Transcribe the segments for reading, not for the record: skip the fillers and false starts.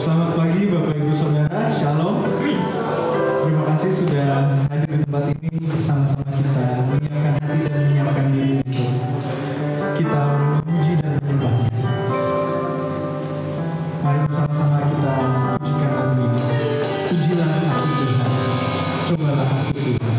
Selamat pagi Bapak Ibu Saudara, Shalom. Terima kasih sudah hadir di tempat ini bersama-sama kita menyiapkan hati dan menyiapkan diri untuk kita memuji dan menyembahnya. Mari bersama-sama kita pujikan lagu ini. Pujilah aku Tuhan, cobalah aku Tuhan.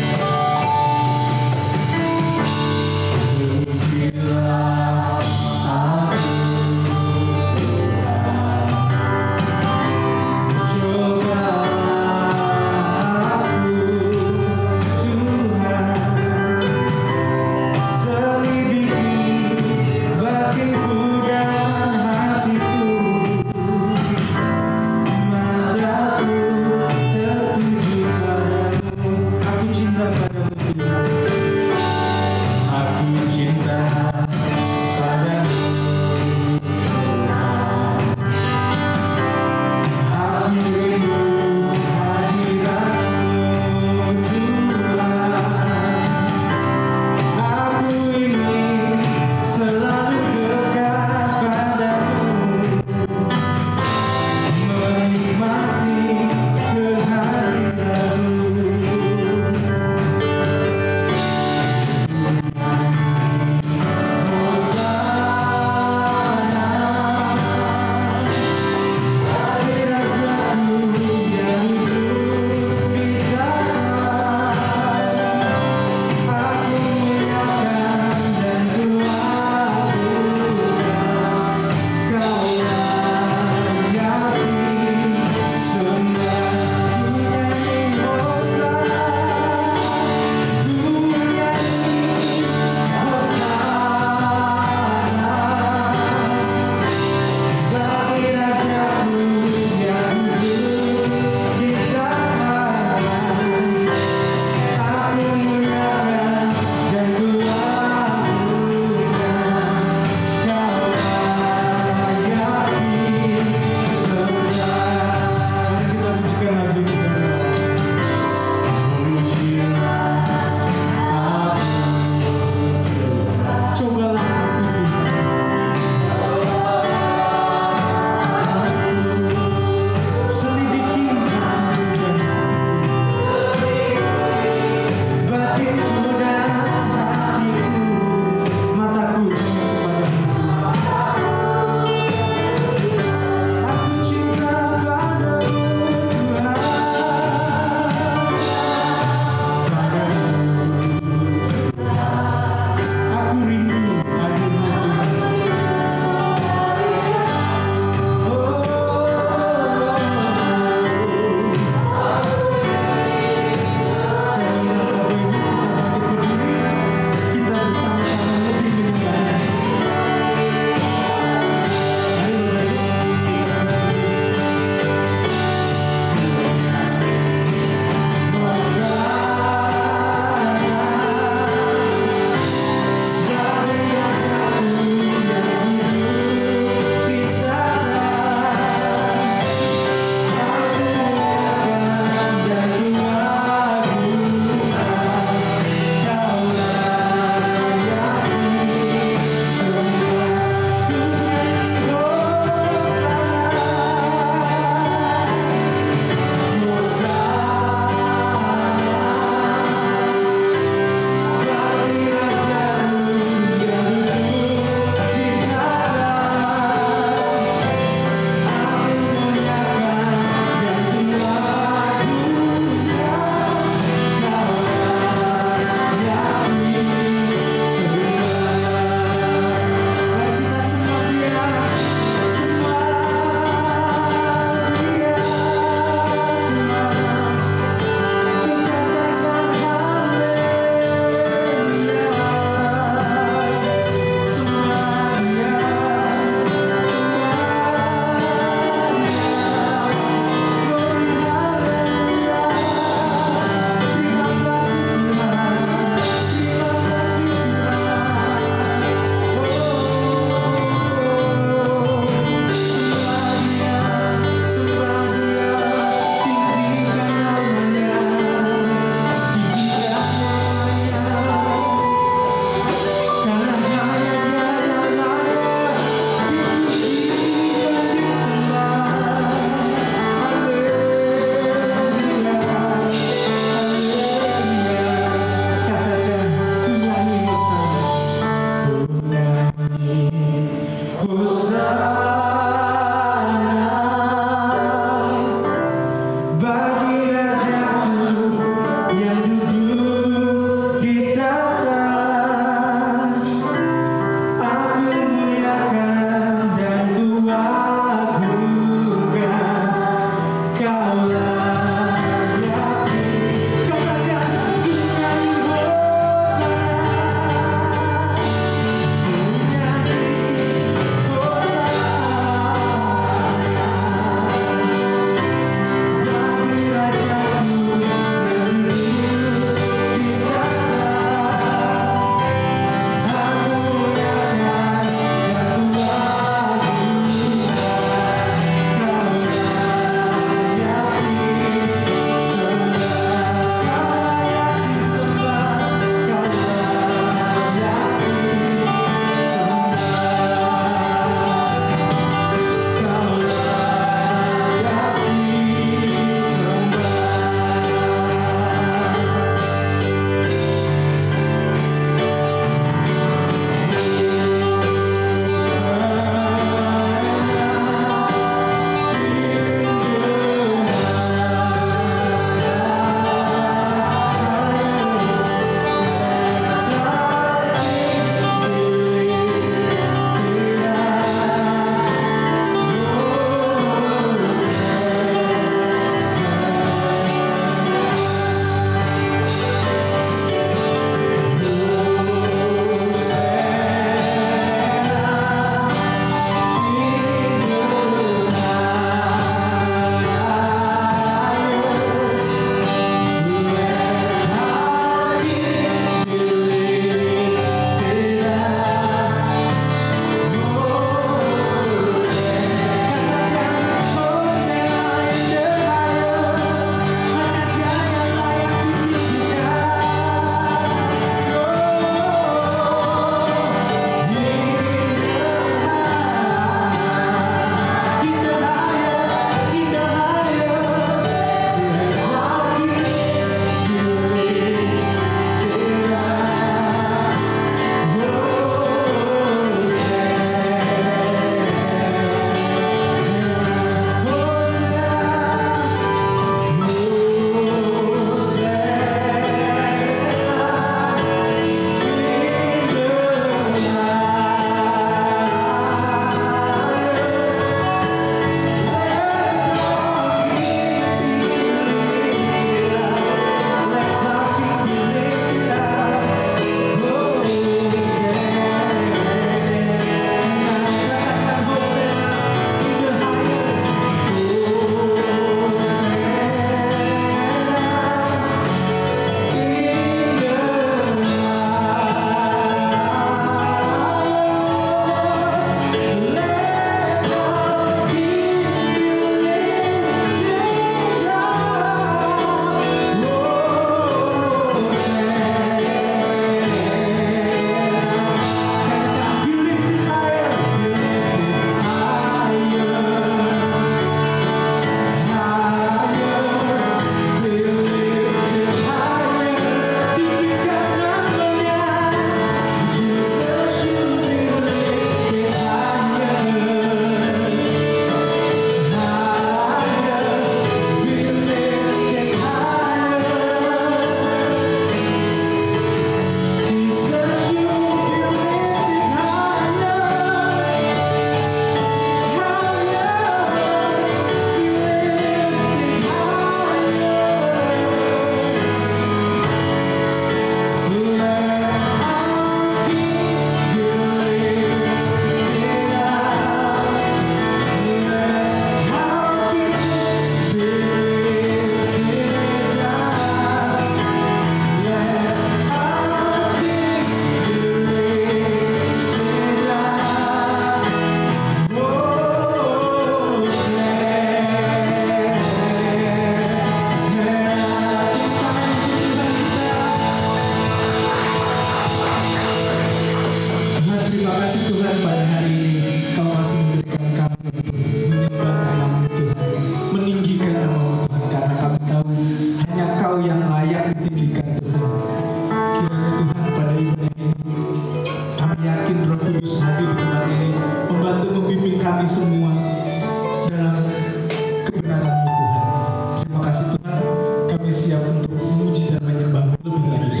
kami siap untuk memuji dan menyembah lebih lagi.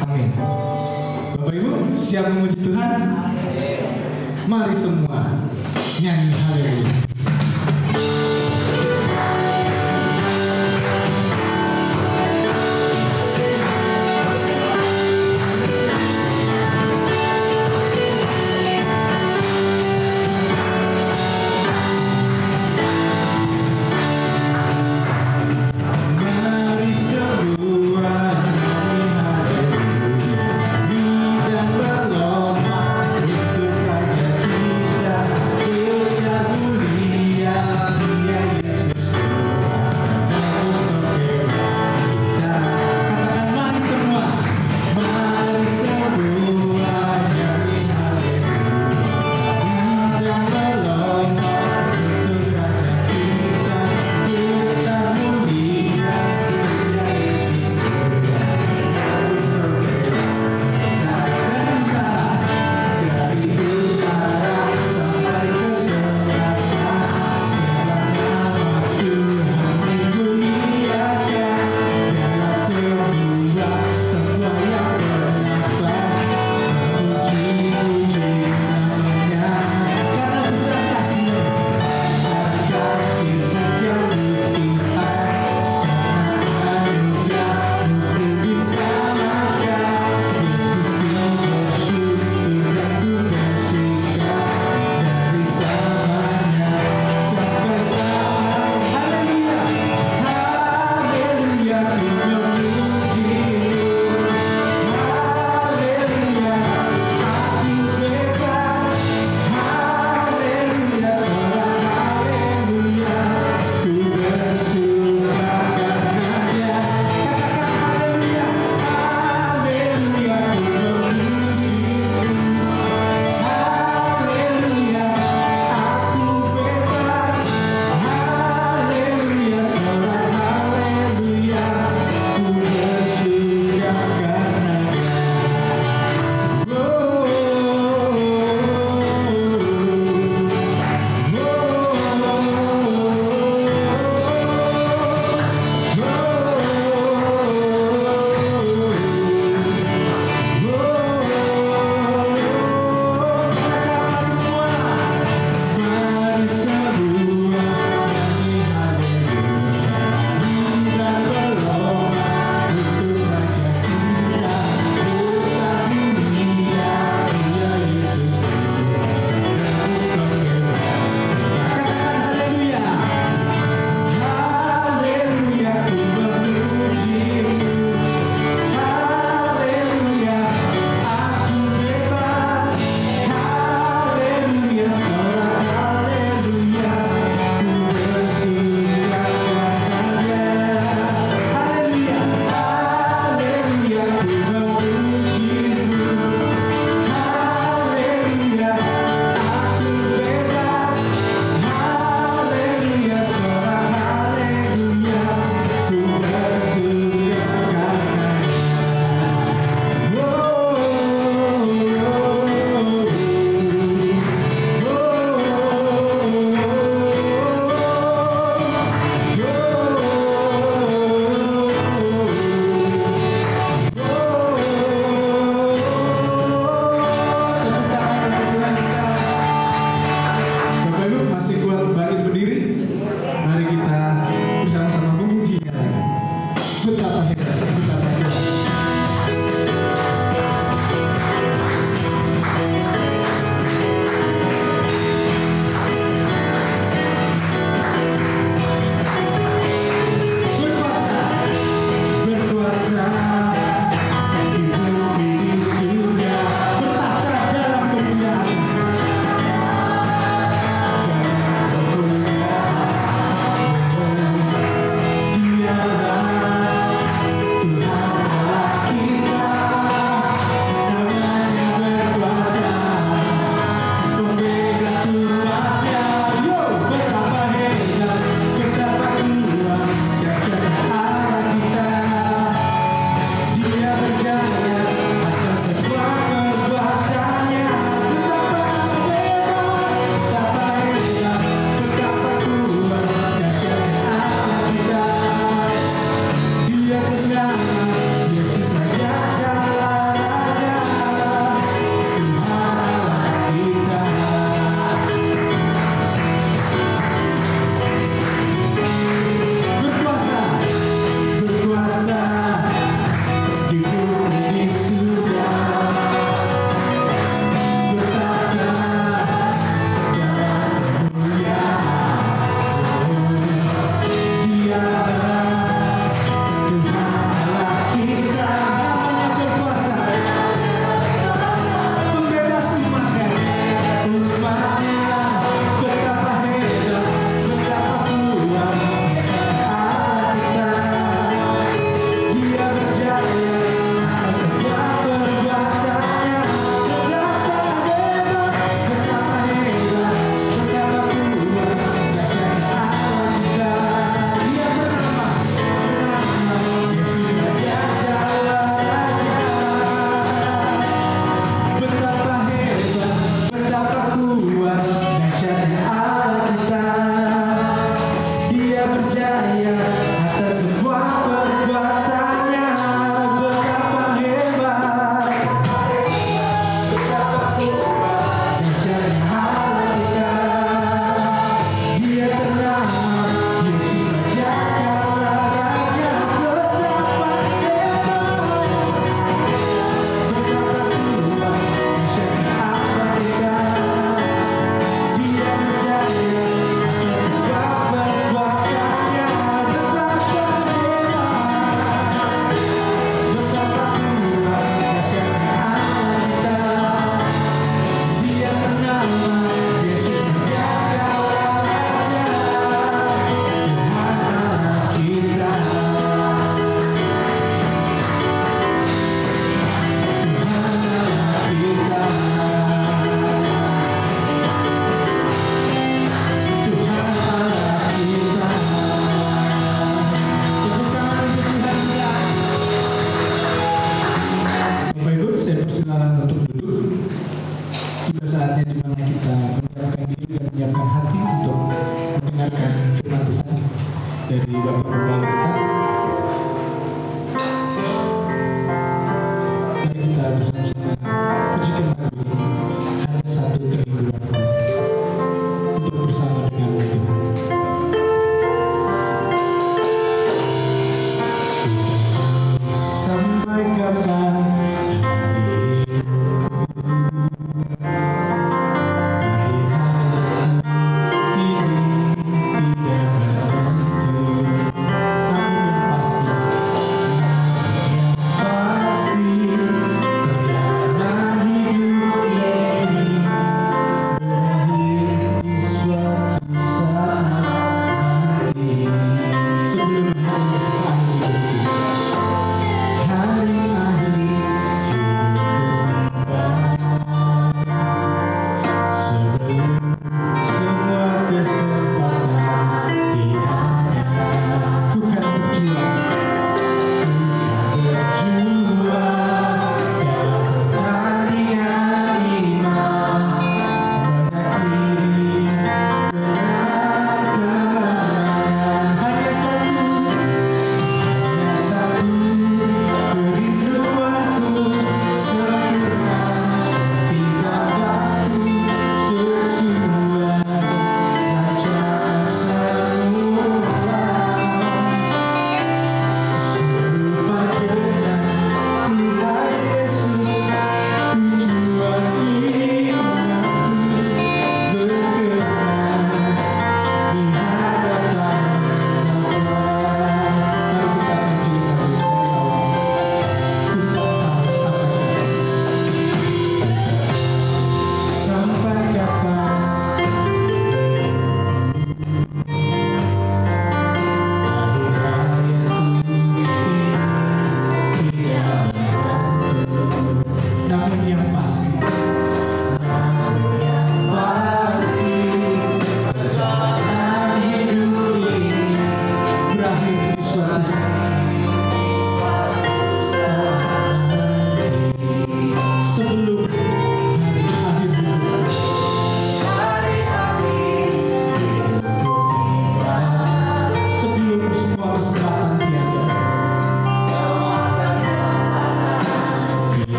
Amin. Bapak Ibu, siap memuji Tuhan? Mari semua nyanyi haleluya. Untuk raja kita, besar mulia.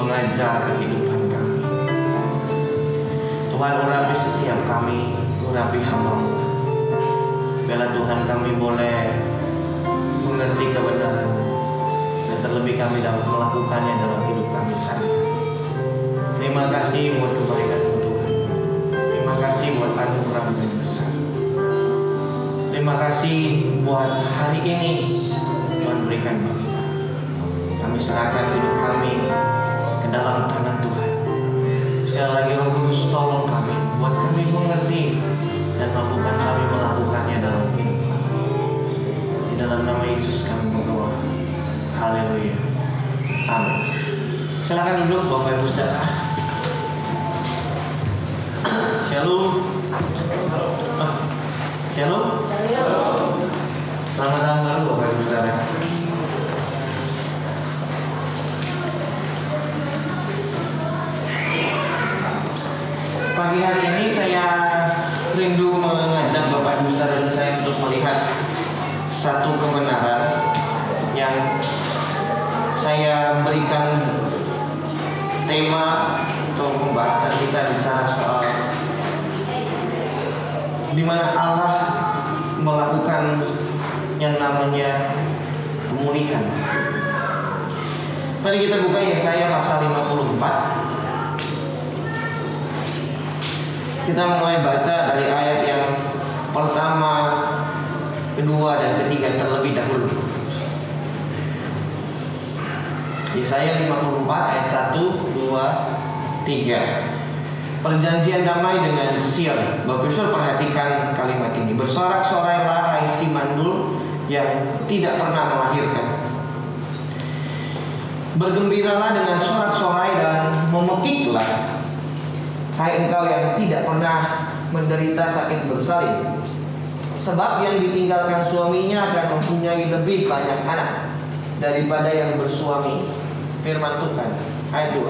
mengajar kehidupan kami. Tuhan, urapi setiap kami, urapi hamba-Mu. Biarlah Tuhan kami boleh mengerti kebenaran dan terlebih kami dapat melakukannya dalam hidup kami sehari-hari. Terima kasih buat kebaikan-Mu Tuhan. Terima kasih buat anugerah-Mu yang besar. Terima kasih buat hari ini Tuhan berikan bagi kami. Kami serahkan hidup kami ke dalam tangan Tuhan. Sekali lagi Roh Kudus tolong kami, buat kami mengerti dan mampukan kami melakukannya dalam hidup kami. Di dalam nama Yesus kami berdoa. Haleluya. Amin. Silakan duduk Bapak Ibu Saudara. Shalom. Shalom. Selamat tahun baru Bapak Ibu Saudara. Pagi hari ini saya rindu mengajak Bapak Ibu Saudara dan saya untuk melihat satu kebenaran yang saya berikan tema untuk pembahasan kita bicara soal di mana Allah melakukan yang namanya pemulihan. Mari kita buka Yesaya pasal 54. Kita mulai baca dari ayat yang pertama, kedua, dan ketiga terlebih dahulu. Yesaya 54 ayat 1, 2, 3. Perjanjian damai dengan Sion. Bapak Ibu perhatikan kalimat ini. Bersorak-sorailah hai si mandul yang tidak pernah melahirkan. Bergembiralah dengan sorak-sorai dan memekiklah hai engkau yang tidak pernah menderita sakit bersalin. Sebab yang ditinggalkan suaminya akan mempunyai lebih banyak anak daripada yang bersuami. Firman Tuhan. Ayat 2.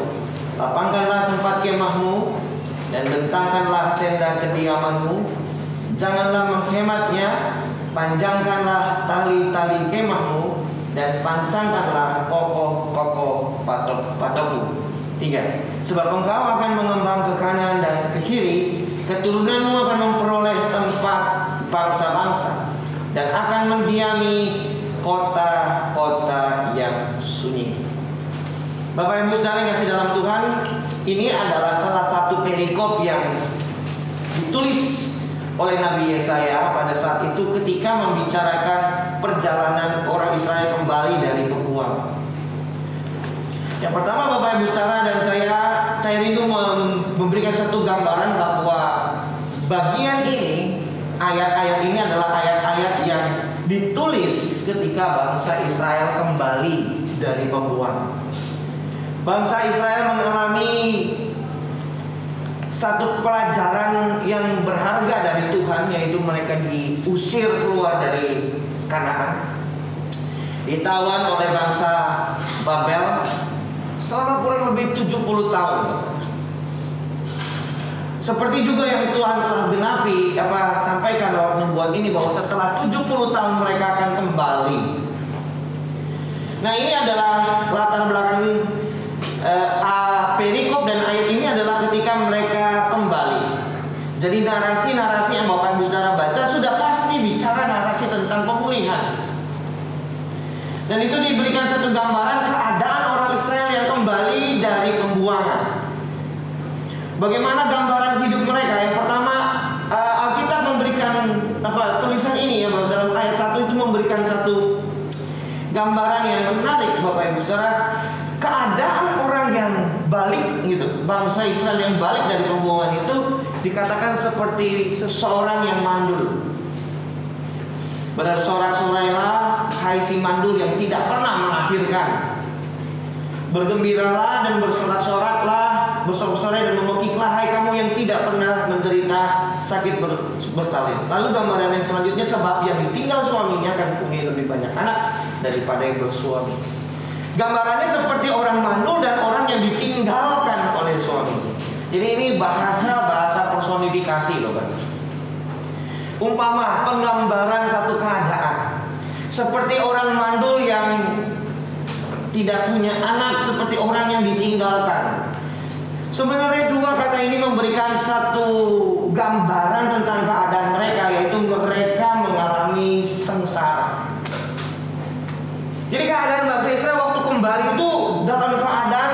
Lapangkanlah tempat kemahmu dan bentangkanlah tenda kediamanmu. Janganlah menghematnya. Panjangkanlah tali-tali kemahmu dan pancangkanlah kokoh-kokoh patok-patokmu. 3. Sebab engkau akan mengembang ke kanan dan ke kiri, keturunanmu akan memperoleh tempat bangsa-bangsa dan akan mendiami kota-kota yang sunyi. Bapak Ibu Saudara yang kasih dalam Tuhan, ini adalah salah satu perikop yang ditulis oleh Nabi Yesaya pada saat itu ketika membicarakan perjalanan orang Israel kembali dari pembuangan. Yang pertama Bapak Ibu Saudara dan saya rindu memberikan satu gambaran bahwa bagian ini, ayat-ayat ini adalah ayat-ayat yang ditulis ketika bangsa Israel kembali dari pembuangan. Bangsa Israel mengalami satu pelajaran yang berharga dari Tuhan, yaitu mereka diusir keluar dari Kanaan, ditawan oleh bangsa Babel selama kurang lebih 70 tahun. Seperti juga yang Tuhan telah genapi sampaikan dalam nubuat ini, bahwa setelah 70 tahun mereka akan kembali. Nah, ini adalah latar belakang perikop dan ayat ini adalah ketika mereka kembali. Jadi narasi-narasi yang Bapak Ibu Saudara baca sudah pasti bicara narasi tentang pemulihan. Dan itu diberikan satu gambaran keadaan orang Israel yang kembali dari pembuangan. Bagaimana gambaran hidup mereka? Yang pertama, Alkitab memberikan tulisan ini ya, dalam ayat 1 itu memberikan satu gambaran yang menarik Bapak Ibu Saudara. Keadaan orang yang balik gitu, bangsa Israel yang balik dari pembuangan itu dikatakan seperti seseorang yang mandul. Bersorak-sorailah hai si mandul yang tidak pernah melahirkan. Bergembiralah dan bersorak-soraklah, bersorak-sorai dan memekiklah hai kamu yang tidak pernah menderita sakit bersalin. Lalu gambaran yang selanjutnya, sebab yang ditinggal suaminya akan mempunyai lebih banyak anak daripada yang bersuami. Gambarannya seperti orang mandul dan orang yang ditinggalkan oleh suami. Jadi ini bahasa personifikasi loh kan. Umpama penggambaran satu keadaan, seperti orang mandul yang tidak punya anak, seperti orang yang ditinggalkan. Sebenarnya dua kata ini memberikan satu gambaran tentang keadaan mereka, yaitu mereka mengalami sengsara. Jadi keadaan bangsa Israel waktu kembali itu dalam keadaan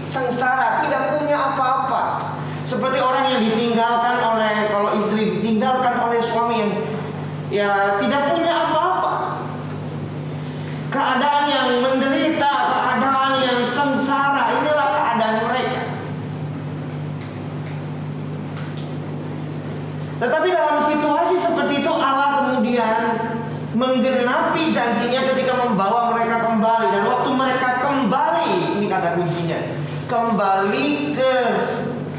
sengsara, tidak punya apa-apa. Seperti orang yang ditinggalkan oleh, kalau istri ditinggalkan oleh suami yang ya tidak punya apa-apa. Keadaan yang menderita, keadaan yang sengsara, inilah keadaan mereka. Tetapi dalam situasi seperti itu Allah kemudian menggenapi janjinya ketika membawa mereka kembali. Dan waktu mereka kembali, ini kata kuncinya, kembali ke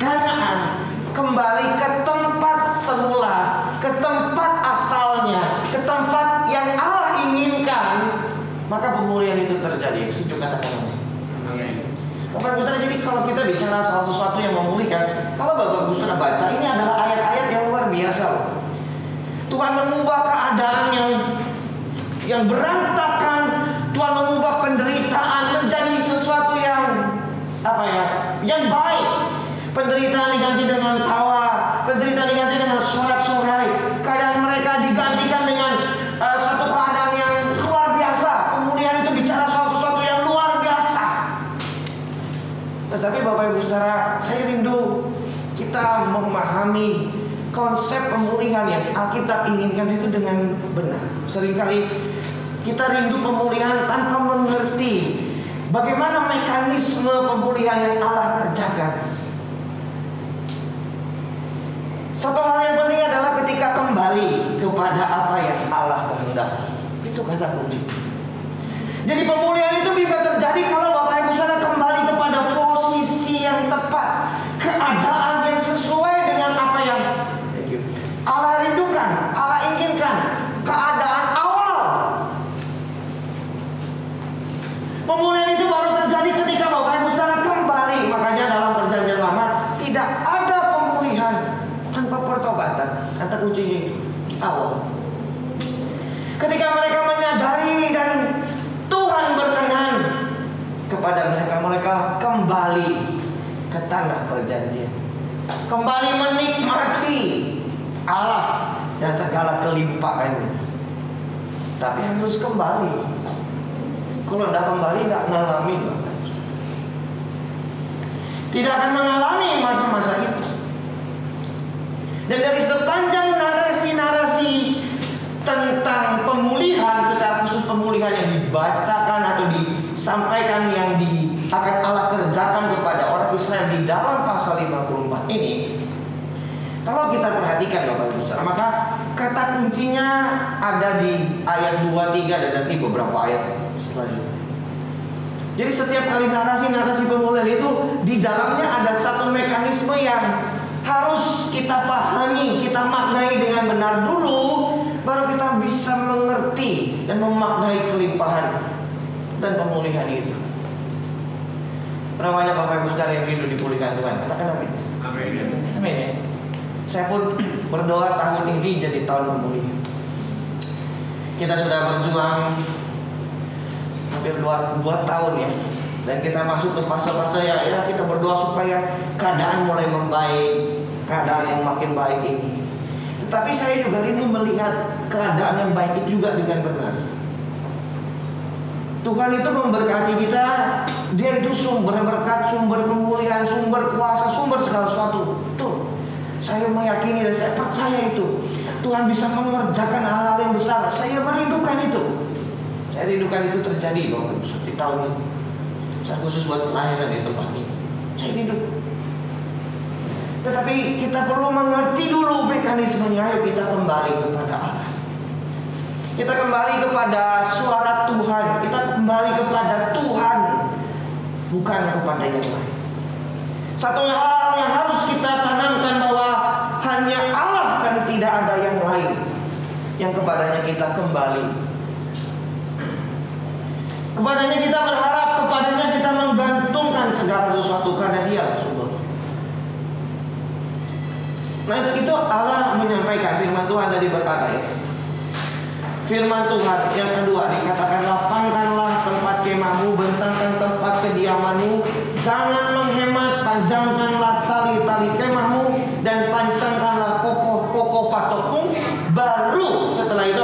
Kanaan, kembali ke tempat semula, ke tempat asalnya, ke tempat yang Allah inginkan, maka pemulihan itu terjadi. Setuju katakan amin. Bapak Ibu Saudara, jadi kalau kita bicara soal sesuatu yang memulihkan, kalau Bapak Ibu Saudara baca, ini adalah ayat-ayat yang luar biasa. Tuhan mengubah keadaan yang berantakan, Tuhan mengubah penderitaan menjadi sesuatu yang yang baik. Penderitaan diganti dengan tawa, penderitaan diganti dengan sorak-sorai, keadaan mereka digantikan dengan suatu keadaan yang luar biasa. Pemulihan itu bicara soal sesuatu yang luar biasa. Tetapi Bapak Ibu Saudara, saya rindu kita memahami konsep pemulihan yang Alkitab inginkan itu dengan benar. Seringkali kita rindu pemulihan tanpa mengerti bagaimana mekanisme pemulihan yang Allah kerjakan. Satu hal yang penting adalah ketika kembali kepada apa yang Allah kehendaki. Itu kata kunci. Jadi pemulihan itu bisa terjadi kalau Bapak Ibu Saudara kembali kepada posisi yang tepat, keadaan yang sesuai dengan apa yang Allah rindukan, Allah inginkan, keadaan awal. Pemulihan itu baru terjadi ketika Bapak Ibu Saudara kembali. Makanya dalam Perjanjian Lama tidak ada pemulihan tanpa pertobatan. Kata kuncinya itu awal. Ketika mereka menyadari dan Tuhan berkenan kepada mereka, mereka kembali ke tanah perjanjian, kembali menikmati Allah dan segala kelimpahannya. Tapi harus kembali. Kalau tidak kembali, tidak mengalami, tidak akan mengalami masa-masa itu. Dan dari sepanjang narasi-narasi tentang pemulihan, secara khusus pemulihan yang dibacakan atau disampaikan yang akan Allah kerjakan kepada orang Israel di dalam pasal 54 ini, kalau kita perhatikan Bapak Ibu Saudara, maka kata kuncinya ada di ayat 2, 3 dan nanti beberapa ayat selanjutnya. Jadi setiap kali narasi-narasi pemulihan itu di dalamnya ada satu mekanisme yang harus kita pahami, kita maknai dengan benar dulu, baru kita bisa mengerti dan memaknai kelimpahan dan pemulihan itu. Berapa banyak Bapak Ibu Saudara yang rindu dipulihkan Tuhan? Katakan amin. Amin. Amin ya. Saya pun berdoa tahun ini jadi tahun pemulihan. Kita sudah berjuang hampir 2 tahun ya. Dan kita masuk ke fase-fase ya kita berdoa supaya keadaan mulai membaik, keadaan yang makin baik ini. Tetapi saya juga rindu melihat keadaan yang baik itu juga dengan benar. Tuhan itu memberkati kita. Dia itu sumber berkat, sumber pemulihan, sumber kuasa, sumber segala sesuatu. Tuh, saya meyakini dan saya percaya itu Tuhan bisa mengerjakan hal-hal yang besar. Saya merindukan itu. Saya rindukan itu terjadi Bapak Ibu di tahun ini. Saya khusus buat pelayanan di tempat ini. Saya rindu. Tetapi kita perlu mengerti dulu mekanismenya. Ayo kita kembali kepada Allah. Kita kembali kepada suara Tuhan. Kita kembali kepada Tuhan, bukan kepada yang lain. Satu hal yang harus kita tanamkan bahwa hanya Allah dan tidak ada yang lain yang kepadanya kita kembali. Kepadanya kita berharap, kepadanya kita menggantungkan segala sesuatu karena Dia sumber. Nah itu Allah menyampaikan firman Tuhan tadi berkata ya. Firman Tuhan yang kedua dikatakan, lapangkanlah tempat kemahmu, bentangkan tempat kediamanmu, jangan menghemat, panjangkanlah tali-tali kemahmu dan pancangkanlah kokoh-kokoh patokmu. Baru setelah itu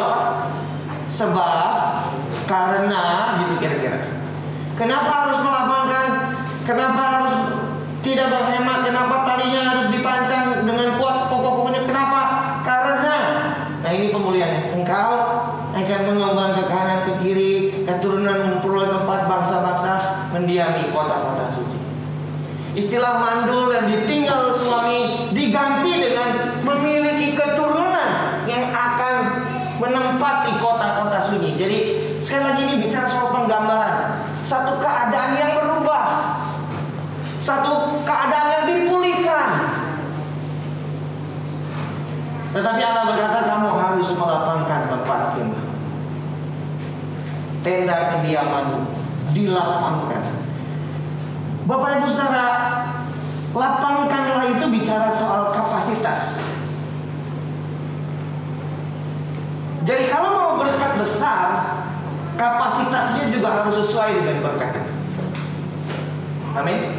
sebab karena gitu kira-kira. Kenapa harus melapangkan? Kenapa harus tidak menghemat? Kenapa talinya harus dipancang dengan kuat kokoh-kokohnya? Kenapa? Karena ini pemulihannya. Engkau akan mengembang ke kanan ke kiri, keturunan memperoleh tempat bangsa-bangsa mendiami kota-kota suci. Istilah mandul yang ditinggal suami diganti dengan memiliki keturunan Tetapi Allah berkata, kamu harus melapangkan tempat kemah. Tenda kediamanmu dilapangkan. Bapak Ibu Saudara, lapangkanlah itu bicara soal kapasitas. Jadi kalau mau berkat besar, kapasitasnya juga harus sesuai dengan berkat itu. Amin.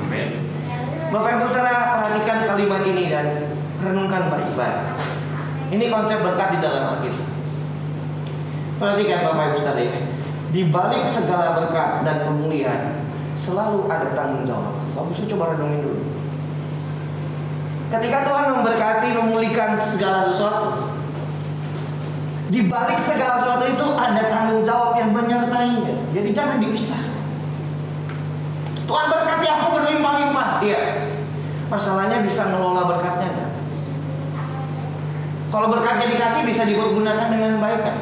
Amin. Bapak Ibu Saudara, perhatikan kalimat ini dan renungkan baik-baik. Ini konsep berkat di dalam Alkitab. Perhatikan Bapak Ibu Saudara ini. Di balik segala berkat dan pemulihan selalu ada tanggung jawab. Bapak Ibu coba renungin dulu. Ketika Tuhan memberkati, memulihkan segala sesuatu, di balik segala sesuatu itu ada tanggung jawab yang menyertainya. Jadi jangan dipisah. Tuhan berkati aku berlimpah-limpah. Iya. Masalahnya bisa ngelola berkatnya enggak? Kalau berkatnya dikasih bisa dipergunakan dengan baik kan?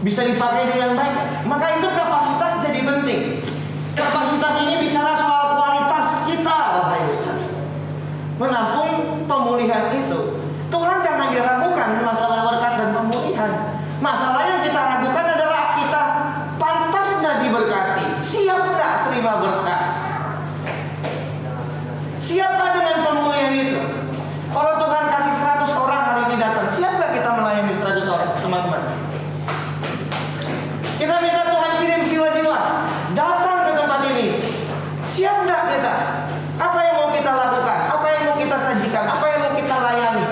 Bisa dipakai dengan baik. Maka itu kapasitas jadi penting. Kapasitas ini bicara soal kualitas kita, Bapak Ibu sekalian. Menampung pemulihan itu. Tuhan jangan diragukan masalah berkat dan pemulihan. Masalah yang kita ragukan adalah kita pantas nggak diberkati, siap nggak terima berkat, siap nggak dengan pemulihan itu. Kalau Tuhan kasih 100 orang hari ini datang, siap nggak kita melayani 100 orang, teman-teman? Kita minta Tuhan kirim jiwa-jiwa datang ke tempat ini, siap nggak kita? Apa yang mau kita lakukan? Apa yang mau kita sajikan? Apa yang mau kita layani?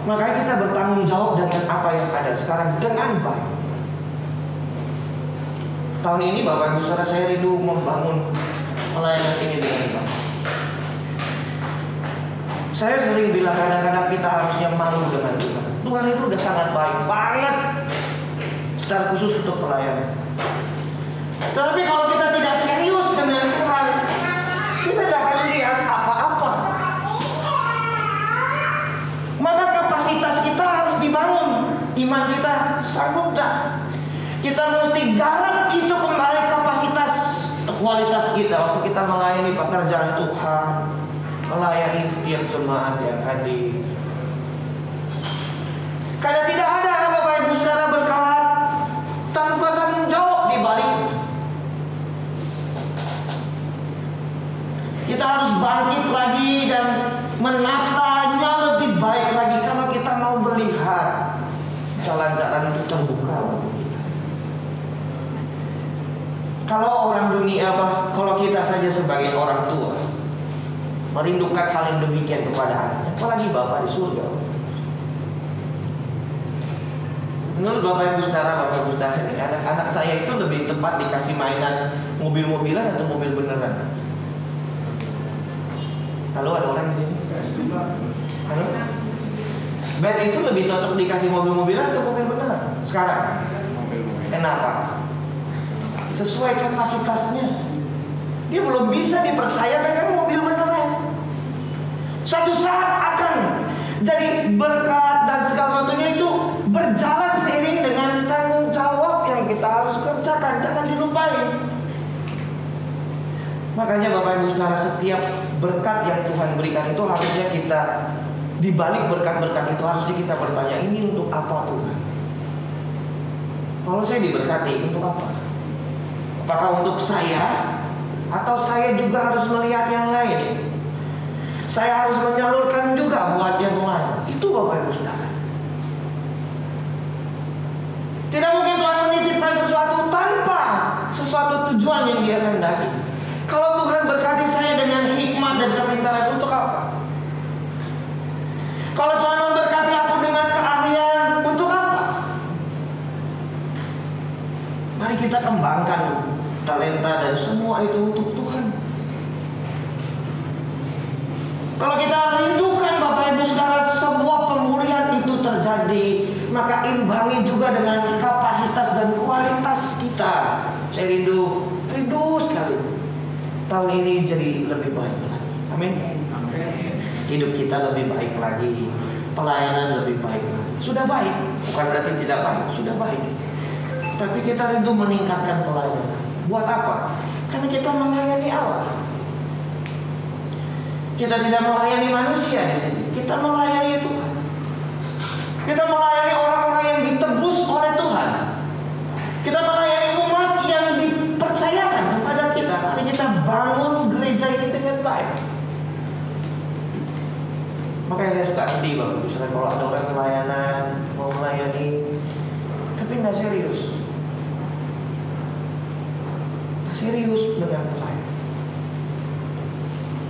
Makanya kita bertanggung jawab dengan apa yang ada sekarang dengan baik. Tahun ini Bapak Ibu Saudara, saya rindu membangun pelayanan ini dengan baik. Saya sering bilang kadang-kadang kita harusnya malu dengan Tuhan. Tuhan itu udah sangat baik banget, secara khusus untuk pelayanan. Tapi kalau kita tidak serius dengan Tuhan, kita tidak akan lihat apa-apa. Maka kapasitas kita harus dibangun. Iman kita sanggup tak? Kita mesti garap itu kembali kapasitas, kualitas kita waktu kita melayani pekerjaan Tuhan, melayani setiap jemaat yang hadir. Karena tidak ada Bapak Ibu Saudara berkat tanpa tanggung jawab di baliknya. Kita harus bangkit lagi dan menatanya lebih baik lagi kalau kita mau melihat jalan-jalan itu terbuka bagi kita. Kalau orang dunia, kalau kita saja sebagai orang tua merindukan hal yang demikian kepada anaknya, apalagi Bapak di surga. Menurut Bapak Ibu Saudara, anak saya itu lebih tepat dikasih mainan mobil-mobilan atau mobil beneran? Halo, ada orang di sini? Halo? Ben itu lebih cocok dikasih mobil-mobilan atau mobil beneran? Sekarang? Kenapa? Sesuai kapasitasnya. Dia belum bisa dipercaya dengan mobil beneran. Suatu saat akan jadi berkat dan segala sesuatunya itu berjalan seiring dengan tanggung jawab yang kita harus kerjakan. Jangan dilupain. Makanya Bapak Ibu Saudara, setiap berkat yang Tuhan berikan itu harusnya kita, di balik berkat-berkat itu harusnya kita bertanya, ini untuk apa Tuhan? Kalau saya diberkati, untuk apa? Apakah untuk saya? Atau saya juga harus melihat yang lain? Saya harus menyalurkan juga buat yang lain. Itu Bapak Ibu Saudara. Tidak mungkin Tuhan menitipkan sesuatu tanpa sesuatu tujuan yang Dia kehendaki. Kalau Tuhan berkati saya dengan hikmat dan kepintaran, untuk apa? Kalau Tuhan memberkati aku dengan keahlian, untuk apa? Mari kita kembangkan talenta dan semua itu untuk Tuhan. Kalau kita rindukan Bapak Ibu Saudara sebuah pemulihan itu terjadi, maka imbangi juga dengan kapasitas dan kualitas kita. Saya rindu sekali tahun ini jadi lebih baik lagi. Amin. Hidup kita lebih baik lagi, pelayanan lebih baik lagi. Sudah baik, bukan berarti tidak baik, sudah baik. Tapi kita rindu meningkatkan pelayanan. Buat apa? Karena kita melayani Allah. Kita tidak melayani manusia di sini. Kita Kita melayani Tuhan. Kita melayani orang-orang yang ditebus oleh Tuhan. Kita melayani umat yang dipercayakan kepada kita. Mari kita bangun gereja ini dengan baik. Makanya saya suka sedih Bapak Ibu Saudara kalau ada orang pelayanan mau melayani tapi nggak serius. Nggak serius dengan pelayanan.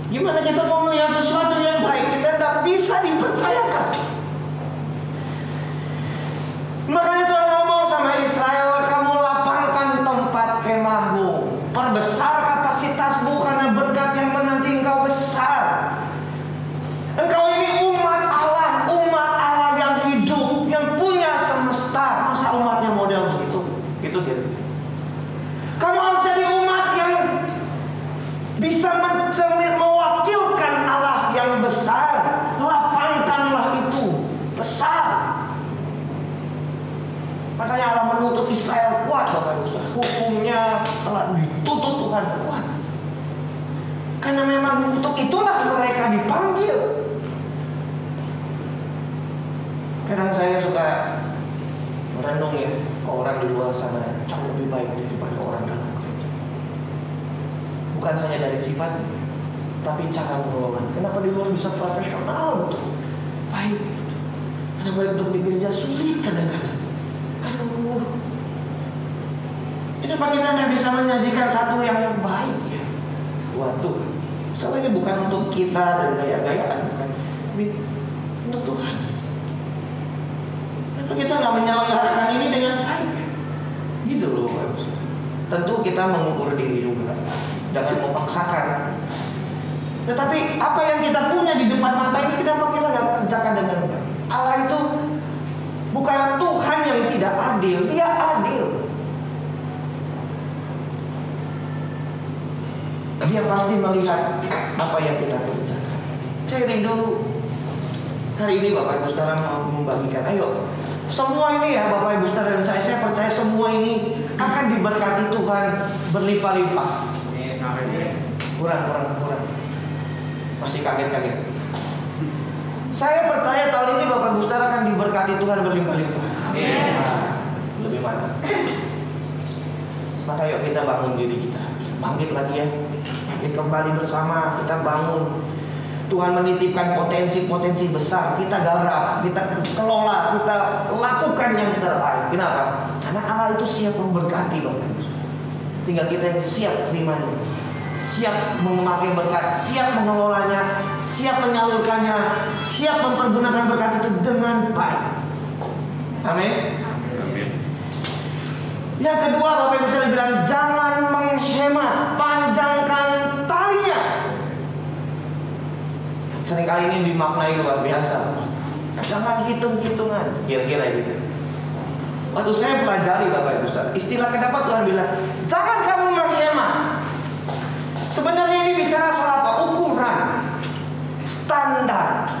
Gimana kita mau melihat sesuatu yang baik, kita nggak bisa dipercayakan. Makanya Tuhan ngomong sama Israel, kamu lapangkan tempat kemahmu, perbesar kapasitasmu karena berkat yang menanti engkau besar. Engkau ini umat Allah yang hidup, yang punya semesta. Masa umatnya model begitu? Gitu gitu. Kamu harus jadi umat yang bisa mewakilkan Allah yang besar. Lapangkanlah itu besar. Makanya Allah menuntut Israel kuat, Bapak Ibu. Hukumnya telah dituntut Tuhan kuat. Karena memang untuk itulah mereka dipanggil. Kadang saya suka merenung ya, orang di luar sana jauh lebih baik daripada orang dalam gereja. Bukan hanya dari sifatnya, tapi cara mengelola. Kenapa di luar bisa profesional betul, baik. Kenapa untuk di gereja sulit kadang-kadang. Aduh, kenapa kita nggak bisa menyajikan satu yang baik ya buat Tuhan? Soalnya bukan untuk kita dan gaya-gayaan, bukan, tapi untuk Tuhan. Kita nggak menyelenggarakan ini dengan baik, gitu loh Bapak Ibu. Tentu kita mengukur diri juga, jangan memaksakan. Tetapi apa yang kita punya di depan mata ini kita nggak kerjakan dengan baik. Allah itu bukan Tuhan yang tidak adil, Dia adil. Dia pasti melihat apa yang kita kerjakan. Saya rindu hari ini Bapak Ibu Saudara mau membagikan, ayo. Semua ini ya Bapak Ibu Saudara dan saya percaya semua ini akan diberkati Tuhan berlimpah-limpah. Kurang. Masih kaget-kaget. Saya percaya tahun ini Bapak Ibu Saudara akan diberkati Tuhan berlimpah-limpah. Lebih mana? Maka yuk kita bangun diri kita. Bangkit lagi ya. Bangkit kembali bersama, kita bangun. Tuhan menitipkan potensi-potensi besar, kita garap, kita kelola, kita lakukan yang terbaik. Kenapa? Karena Allah itu siap memberkati Bapak Ibu. Tinggal kita yang siap terimanya, siap memakai berkat, siap mengelolanya, siap menyalurkannya, siap mempergunakan berkat itu dengan baik. Amin. Yang kedua Bapak Ibu saya bilang jangan menghemat, panjangkan talinya. Seringkali ini dimaknai luar biasa. Jangan hitung-hitungan, kira-kira gitu. Waktu saya pelajari Bapak Ibu Saudara, istilah kenapa Tuhan bilang jangan kamu menghemat. Sebenarnya ini bicara soal apa? Ukuran, standar.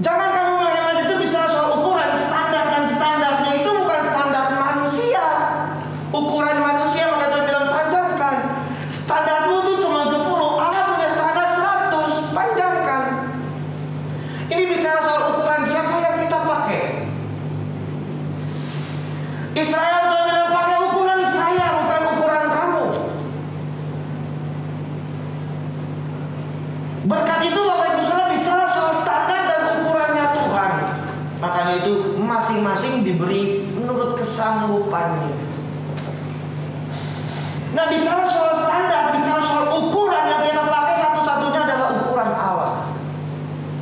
Jangan kamu menghemat itu bicara soal ukuran, standar, dan standarnya itu bukan standar manusia. Ukuran manusia maka Tuhan bilang panjangkan. Standarmu itu cuma 10, Allah punya standar 100, panjangkan. Ini bicara soal ukuran siapa yang kita pakai. Israel Tuhan bilang pakai ukuran saya, bukan ukuran kamu. Berkat itu Bapak Ibu Saudara bicara soal standar dan ukurannya Tuhan. Makanya itu masing-masing diberi menurut kesanggupannya. Nah, bicara soal standar, bicara soal ukuran yang kita pakai satu-satunya adalah ukuran Allah,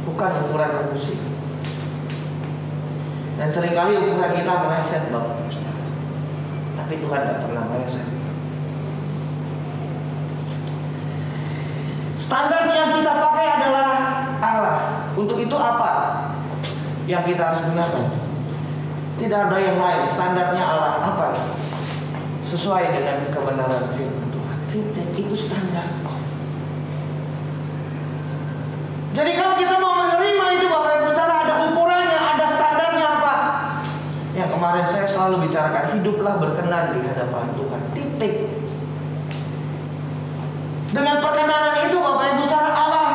bukan ukuran manusia. Dan seringkali ukuran kita meleset Bapak Ibu Saudara. Tapi Tuhan tidak pernah meleset. Standar yang kita pakai adalah Allah. Untuk itu apa yang kita harus gunakan? Tidak ada yang lain. Standarnya Allah apa? Sesuai dengan kebenaran firman Tuhan. Itu standar. Jadi kalau kita mau menerima itu Bapak Ibu Saudara, ada ukurannya, ada standarnya apa? Yang kemarin saya selalu bicarakan, hiduplah berkenan di hadapan Tuhan. Titik. Dengan perkenanan itu Bapak Ibu Saudara, Allah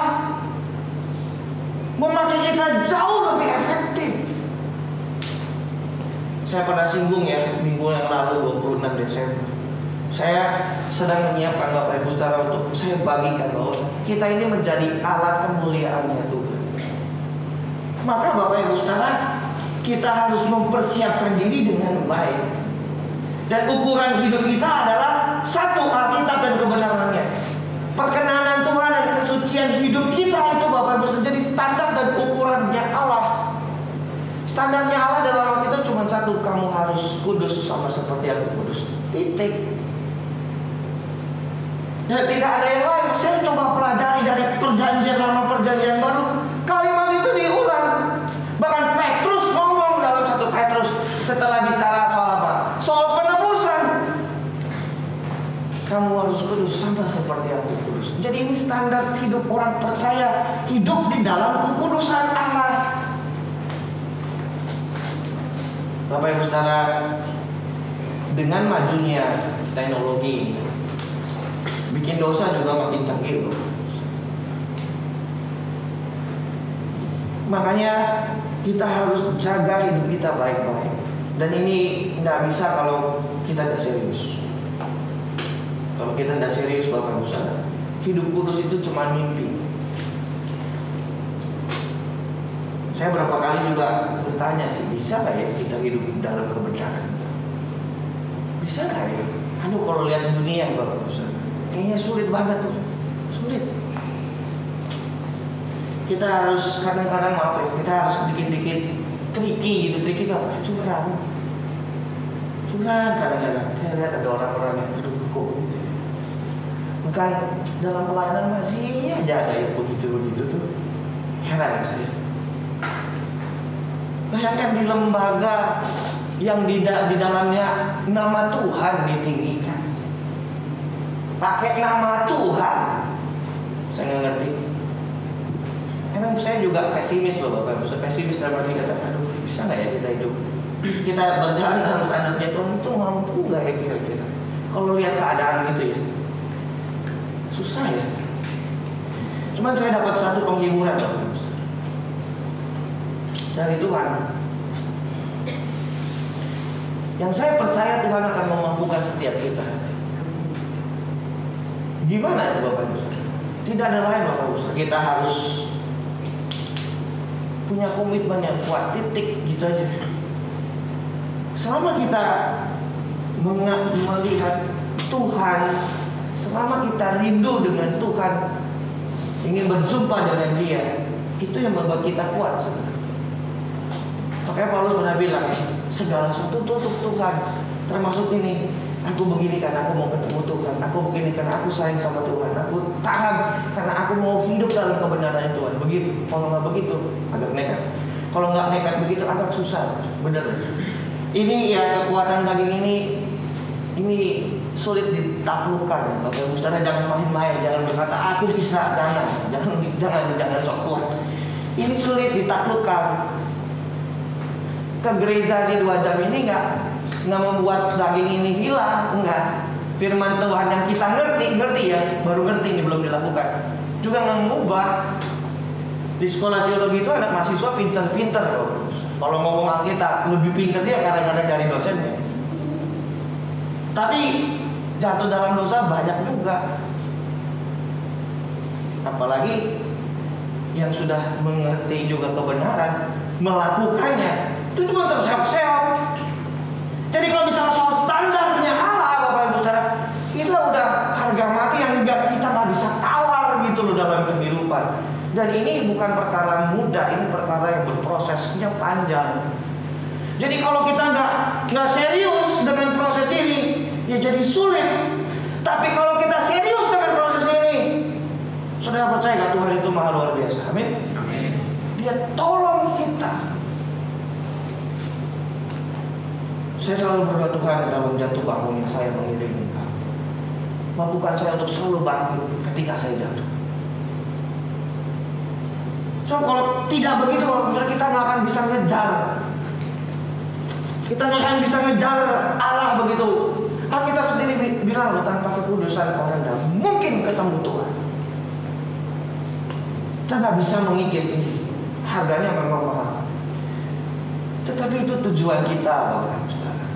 Saya pernah singgung ya, minggu yang lalu 26 Desember. Saya sedang menyiapkan Bapak Ibu Saudara untuk saya bagikan bahwa kita ini menjadi alat kemuliaannya Tuhan. Maka Bapak Ibu Saudara, kita harus mempersiapkan diri dengan baik. Dan ukuran hidup kita adalah satu, Alkitab dan kebenarannya. Perkenanan Tuhan dan kesucian hidup kita itu Bapak Ibu Saudara, jadi standar dan ukurannya Allah. Standarnya Allah dalam Alkitab cuma satu, kamu harus kudus sama seperti aku kudus. Titik. Dan tidak ada yang lain. Saya coba pelajari dari perjanjian lama, perjanjian baru. Kalimat itu diulang. Bahkan Petrus ngomong dalam 1 Petrus setelah bicara soal apa? Soal penebusan. Kamu harus kudus sama seperti aku kudus. Jadi ini standar hidup orang percaya, hidup di dalam kekudusan Allah. Bapak Ibu Saudara, dengan majunya teknologi, bikin dosa juga makin canggih loh. Makanya kita harus jaga hidup kita baik-baik. Dan ini nggak bisa kalau kita nggak serius. Kalau kita nggak serius Bapak Ibu Saudara, hidup kudus itu cuma mimpi. Saya berapa kali juga bertanya sih, bisa nggak ya kita hidup dalam kebenaran? Bisa nggak ya? Aduh, kalau lihat dunia Bapak Ibu Saudara, kayaknya sulit banget tuh, sulit. Kita harus kadang-kadang maaf ya, kita harus dikit-dikit tricky gitu, tricky apa? Curang kadang-kadang. Saya lihat ada orang-orang yang aduh kok gitu. Bukan dalam pelayanan masih aja ada yang begitu-begitu tuh. Heran saya. Bayangkan di lembaga yang di dalamnya nama Tuhan ditinggikan, pakai nama Tuhan. Saya nggak ngerti. Karena saya juga pesimis loh Bapak Ibu. Pesimis dalam arti kata, aduh bisa nggak ya kita hidup, kita berjalan dalam standarnya Tuhan itu mampu nggak ya kira-kira? Kalau lihat keadaan gitu ya, susah ya. Cuman saya dapat satu penghiburan Bapak Ibu dari Tuhan. Yang saya percaya Tuhan akan memampukan setiap kita. Gimana itu Bapak Ibu? Tidak ada lain Bapak Ibu. Kita harus punya komitmen yang kuat, titik gitu aja. Selama kita melihat Tuhan, selama kita rindu dengan Tuhan, ingin berjumpa dengan Dia, itu yang membuat kita kuat. Makanya Paulus pernah bilang, segala sesuatu untuk Tuhan, termasuk ini. Aku begini karena aku mau ketemu Tuhan. Aku begini karena aku sayang sama Tuhan. Aku tahan karena aku mau hidup dalam kebenaran Tuhan. Begitu. Kalau nggak begitu, agak nekat. Kalau nggak nekat begitu, agak susah. Bener. Ini ya kekuatan daging ini sulit ditaklukkan. Bapak Ibu Saudara, jangan main-main, jangan berkata aku bisa, jangan sok kuat. Ini sulit ditaklukkan. Ke gereja di 2 jam ini nggak membuat daging ini hilang, enggak. Firman Tuhan yang kita ngerti ya, baru ngerti ini belum dilakukan. Juga mengubah. Di sekolah teologi itu anak mahasiswa pinter-pinter loh. Kalau ngomong Alkitab lebih pinter dia kadang-kadang dari dosennya. Tapi jatuh dalam dosa banyak juga. Apalagi yang sudah mengerti juga kebenaran, melakukannya itu cuma terseok-seok. Jadi kalau misalnya soal standarnya Allah Bapak Ibu Saudara, itu udah harga mati yang kita nggak bisa tawar gitu loh dalam kehidupan. Dan ini bukan perkara mudah, ini perkara yang berprosesnya panjang. Jadi kalau kita nggak serius dengan proses ini, ya jadi sulit. Tapi kalau kita serius dengan proses ini, saudara percaya gak Tuhan itu maha luar biasa? Amin. Dia tolong kita. Saya selalu berdoa, Tuhan dalam jatuh bangun yang saya mengiringi Engkau, mampukan saya untuk selalu bangkit ketika saya jatuh. So kalau tidak begitu, kita nggak akan bisa ngejar. Kita nggak akan bisa ngejar Allah begitu. Alkitab sendiri bilang loh, tanpa kekudusan orang tidak mungkin ketemu Tuhan. Kita nggak bisa mengikis ini. Harganya memang mahal. Tetapi itu tujuan kita, Bapak Saudara.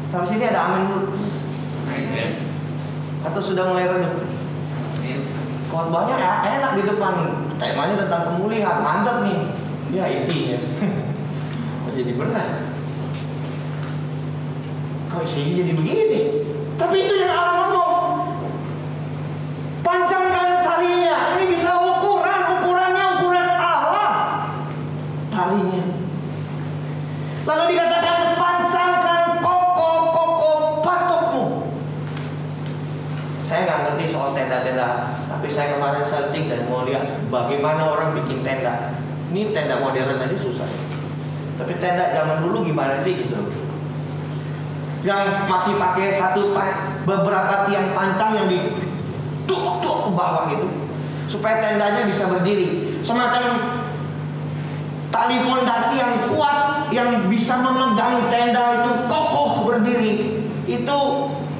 Sampai sini ada amin dulu. Atau sudah mulai redup? Khotbahnya enak di depan. Temanya tentang pemulihan, mantap nih. Ya isinya. Kok jadi berat? Kok isinya jadi begini? Tapi itu yang Allah ngomong. Panjangkan talinya. Ini bisa ukurannya ukuran Allah. Talinya. Lalu dikatakan panjangkan kokoh patokmu. Saya nggak ngerti soal tenda-tenda, tapi saya kemarin searching dan mau lihat bagaimana orang bikin tenda. Ini tenda modern aja susah. Tapi tenda zaman dulu gimana sih gitu? Yang masih pakai beberapa tiang pancang yang dituk ke bawah gitu, supaya tendanya bisa berdiri. Semacam tali fondasi yang kuat yang bisa memegang tenda itu kokoh berdiri. Itu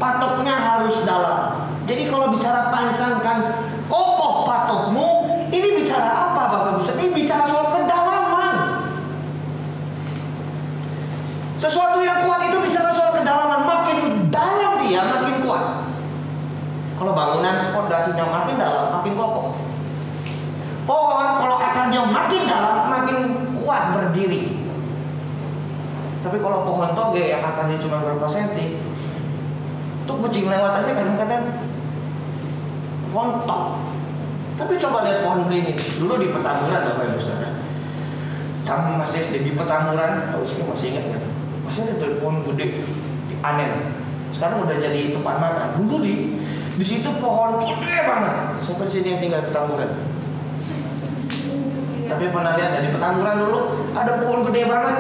patoknya harus dalam. Jadi kalau bicara pancangkan kokoh patokmu, ini bicara apa Bapak Ibu? Ini bicara soal kedalaman. Sesuatu yang kuat itu bicara soal kedalaman. Makin dalam dia, makin kuat. Kalau bangunan fondasinya makin dalam, makin kokoh. Pohon kalau akarnya makin dalam, makin kuat berdiri. Tapi kalau pohon toge yang akarnya cuma berapa senti, tuh kucing lewat aja kadang-kadang rontok. Tapi coba lihat pohon beringin. Dulu di Petamburan Bapak Ibu Saudara, sama masih di Petamburan, masih ingat nggak tuh? Masih ada tuh pohon gede di Anen. Sekarang udah jadi tempat makan. Dulu di situ pohon gede banget. Sampai sini yang tinggal di Petamburan. Tapi pernah lihat dari Petamburan dulu ada pohon gede banget.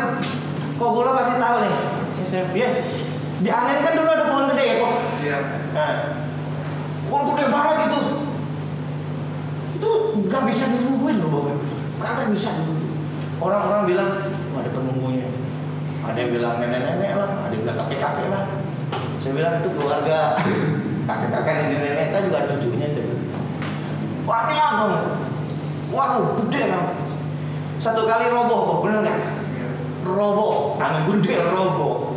Kok Gula pasti tahu nih. Yes. Di Anen kan dulu ada pohon gede ya kok. Iya. Nah, pohon gede banget itu. Itu nggak bisa dilumpuhin loh Bapak. Kagak bisa dilumpuhin. Orang-orang bilang ada penunggunya. Ada yang bilang nenek-nenek lah, ada yang bilang kakek-kakek lah. Saya bilang itu keluarga. Kakek-kakek nenek-nenek kita juga ada cucunya saya bilang. Banyak banget. Waduh, gede kan. Satu kali roboh kok, bener nggak? Roboh, angin gede roboh.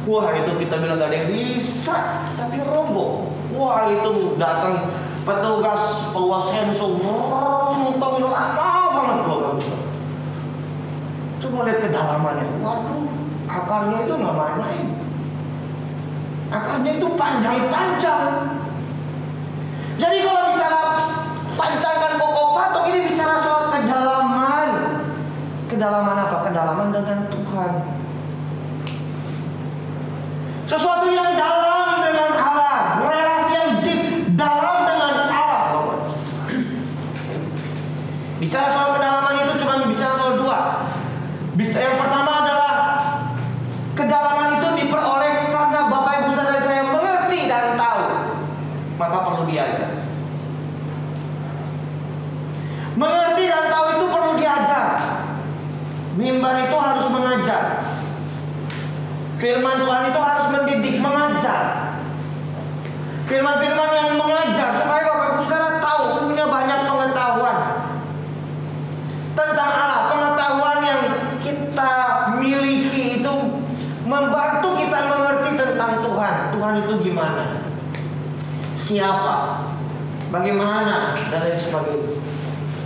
Wah itu kita bilang gak ada yang bisa, tapi roboh. Wah itu datang petugas Polwasenso, muntah lama banget loh. Coba lihat kedalamannya. Waduh, akarnya itu nggak main-main. Akarnya itu panjang-panjang. Jadi kalau bicara panjangkan kokoh patok, ini bicara soal kedalaman. Kedalaman apa? Kedalaman dengan Tuhan. Sesuatu yang dalam dengan Allah, relasi yang deep dalam dengan Allah. Bicara soal kedalaman itu cuma bicara soal dua. Yang pertama adalah kedalaman itu diperoleh karena Bapak Ibu Saudara saya mengerti dan tahu, maka perlu diajar. Mengerti dan tahu itu perlu diajar. Mimbar itu harus mengajar. Firman Tuhan itu harus mendidik, mengajar. Firman-firman yang mengajar supaya Bapak Ibu Saudara tahu, punya banyak pengetahuan tentang Allah. Pengetahuan yang kita miliki itu membantu kita mengerti tentang Tuhan. Tuhan itu gimana? Siapa? Bagaimana? Dan lain sebagainya.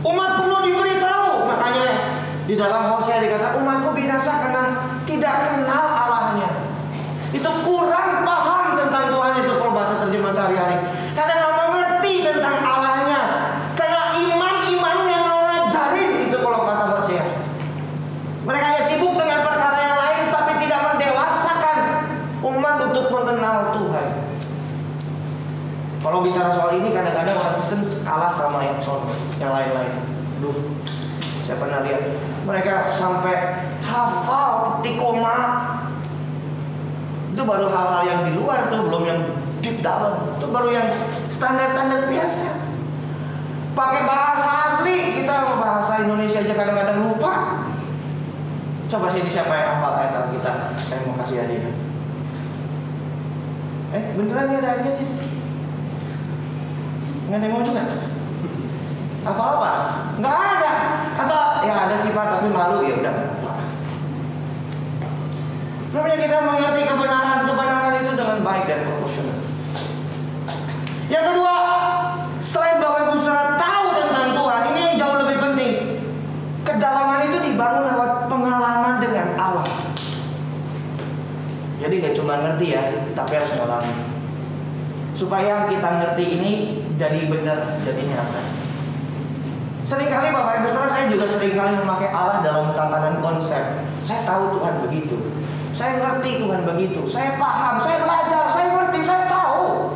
Umat perlu diberitahu. Makanya di dalam Hosea dikatakan umatku binasa karena tidak kenal Allahnya. Itu kurang paham tentang Tuhan itu kalau bahasa terjemahan sehari-hari. Karena nggak mengerti tentang Allahnya. Karena iman-iman yang ngajarin itu kalau kata Hosea. Mereka hanya sibuk dengan perkara yang lain tapi tidak mendewasakan umat untuk mengenal Tuhan. Kalau bicara soal ini kadang-kadang orang Kristen kalah sama yang lain-lain. Duh, saya pernah lihat mereka sampai hafal tikoma. Itu baru hal-hal yang di luar tuh, belum yang deep dalam. Itu baru yang standar-standar biasa. Pakai bahasa asli, kita bahasa Indonesia aja kadang-kadang lupa. Coba sini siapa yang hafal ayat Alkitab? Saya mau kasih hadiah. Beneran nih ada hadiahnya? Nggak ada yang mau juga? Apa-apa? Nggak ada. Atau ya ada sih Pak, tapi malu ya udah. kita mengerti kebenaran itu dengan baik dan proporsional. Yang kedua, selain Bapak Ibu saudara tahu tentang Tuhan, ini yang jauh lebih penting. Kedalaman itu dibangun lewat pengalaman dengan Allah. Jadi gak cuma ngerti ya, tapi harus mengalami. Supaya kita ngerti ini jadi benar, jadi nyata. Seringkali Bapak Ibu saudara, saya juga seringkali memakai Allah dalam tatanan konsep. Saya tahu Tuhan begitu, saya ngerti Tuhan begitu, saya paham, saya belajar, saya ngerti, saya tahu.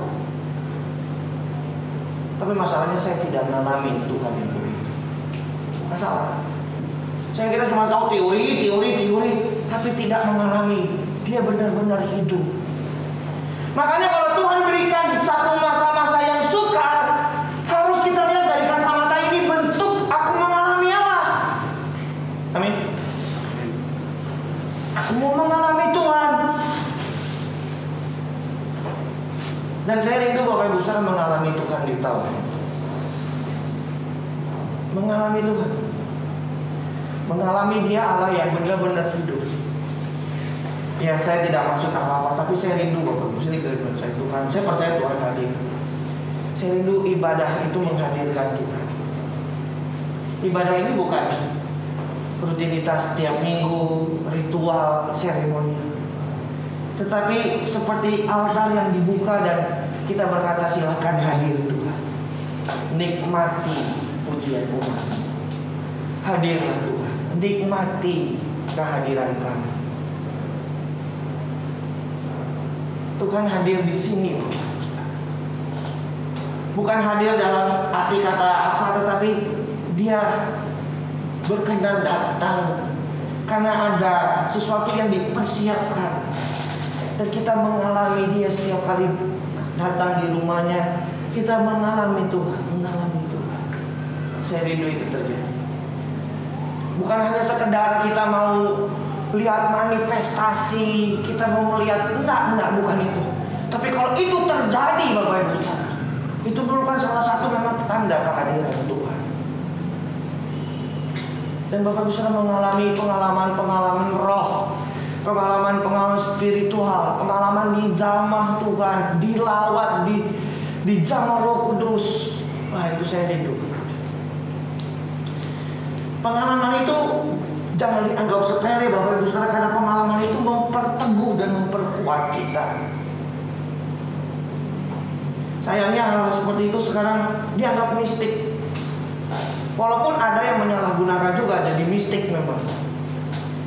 Tapi masalahnya saya tidak mengalami Tuhan yang begitu. Masalah. Saya kira cuma tahu teori, tapi tidak mengalami. Dia benar-benar hidup. Makanya kalau Tuhan berikan satu masa-masa yang sukar, harus kita lihat dari kacamata ini, bentuk aku mengalami Allah. Amin. Aku mau mengalami Tuhan. Dan saya rindu Bapak Ibu saudara mengalami Tuhan di tahun ini. Mengalami Tuhan. Mengalami Dia Allah yang benar-benar hidup. Ya, saya tidak maksud apa-apa, tapi saya rindu Bapak Ibu, ini kerinduan saya Tuhan. Saya percaya Tuhan hadir. Saya rindu ibadah itu menghadirkan Tuhan. Ibadah ini bukan rutinitas setiap minggu, ritual, seremoni, tetapi seperti altar yang dibuka dan kita berkata silakan hadir Tuhan. Nikmati pujian umat. Hadirlah Tuhan. Nikmati kehadiran kami. Tuhan hadir di sini. Bukan hadir dalam arti kata apa, tetapi Dia berkenan datang karena ada sesuatu yang dipersiapkan. Dan kita mengalami Dia setiap kali datang di rumahnya. Kita mengalami Tuhan, Saya rindu itu terjadi. Bukan hanya sekedar kita mau lihat manifestasi, kita mau melihat, enggak, bukan itu. Tapi kalau itu terjadi Bapak Ibu saudara, itu merupakan salah satu memang tanda kehadiran Tuhan. Dan Bapak Ibu saudara mengalami pengalaman roh, pengalaman spiritual, pengalaman di jamah Tuhan, dilawat, di jamah Roh Kudus. Wah, itu saya rindu. Pengalaman itu jangan dianggap sepele Bapak Ibu saudara, karena pengalaman itu memperteguh dan memperkuat kita. Sayangnya hal seperti itu sekarang dianggap mistik. Walaupun ada yang menyalahgunakan juga jadi mistik memang.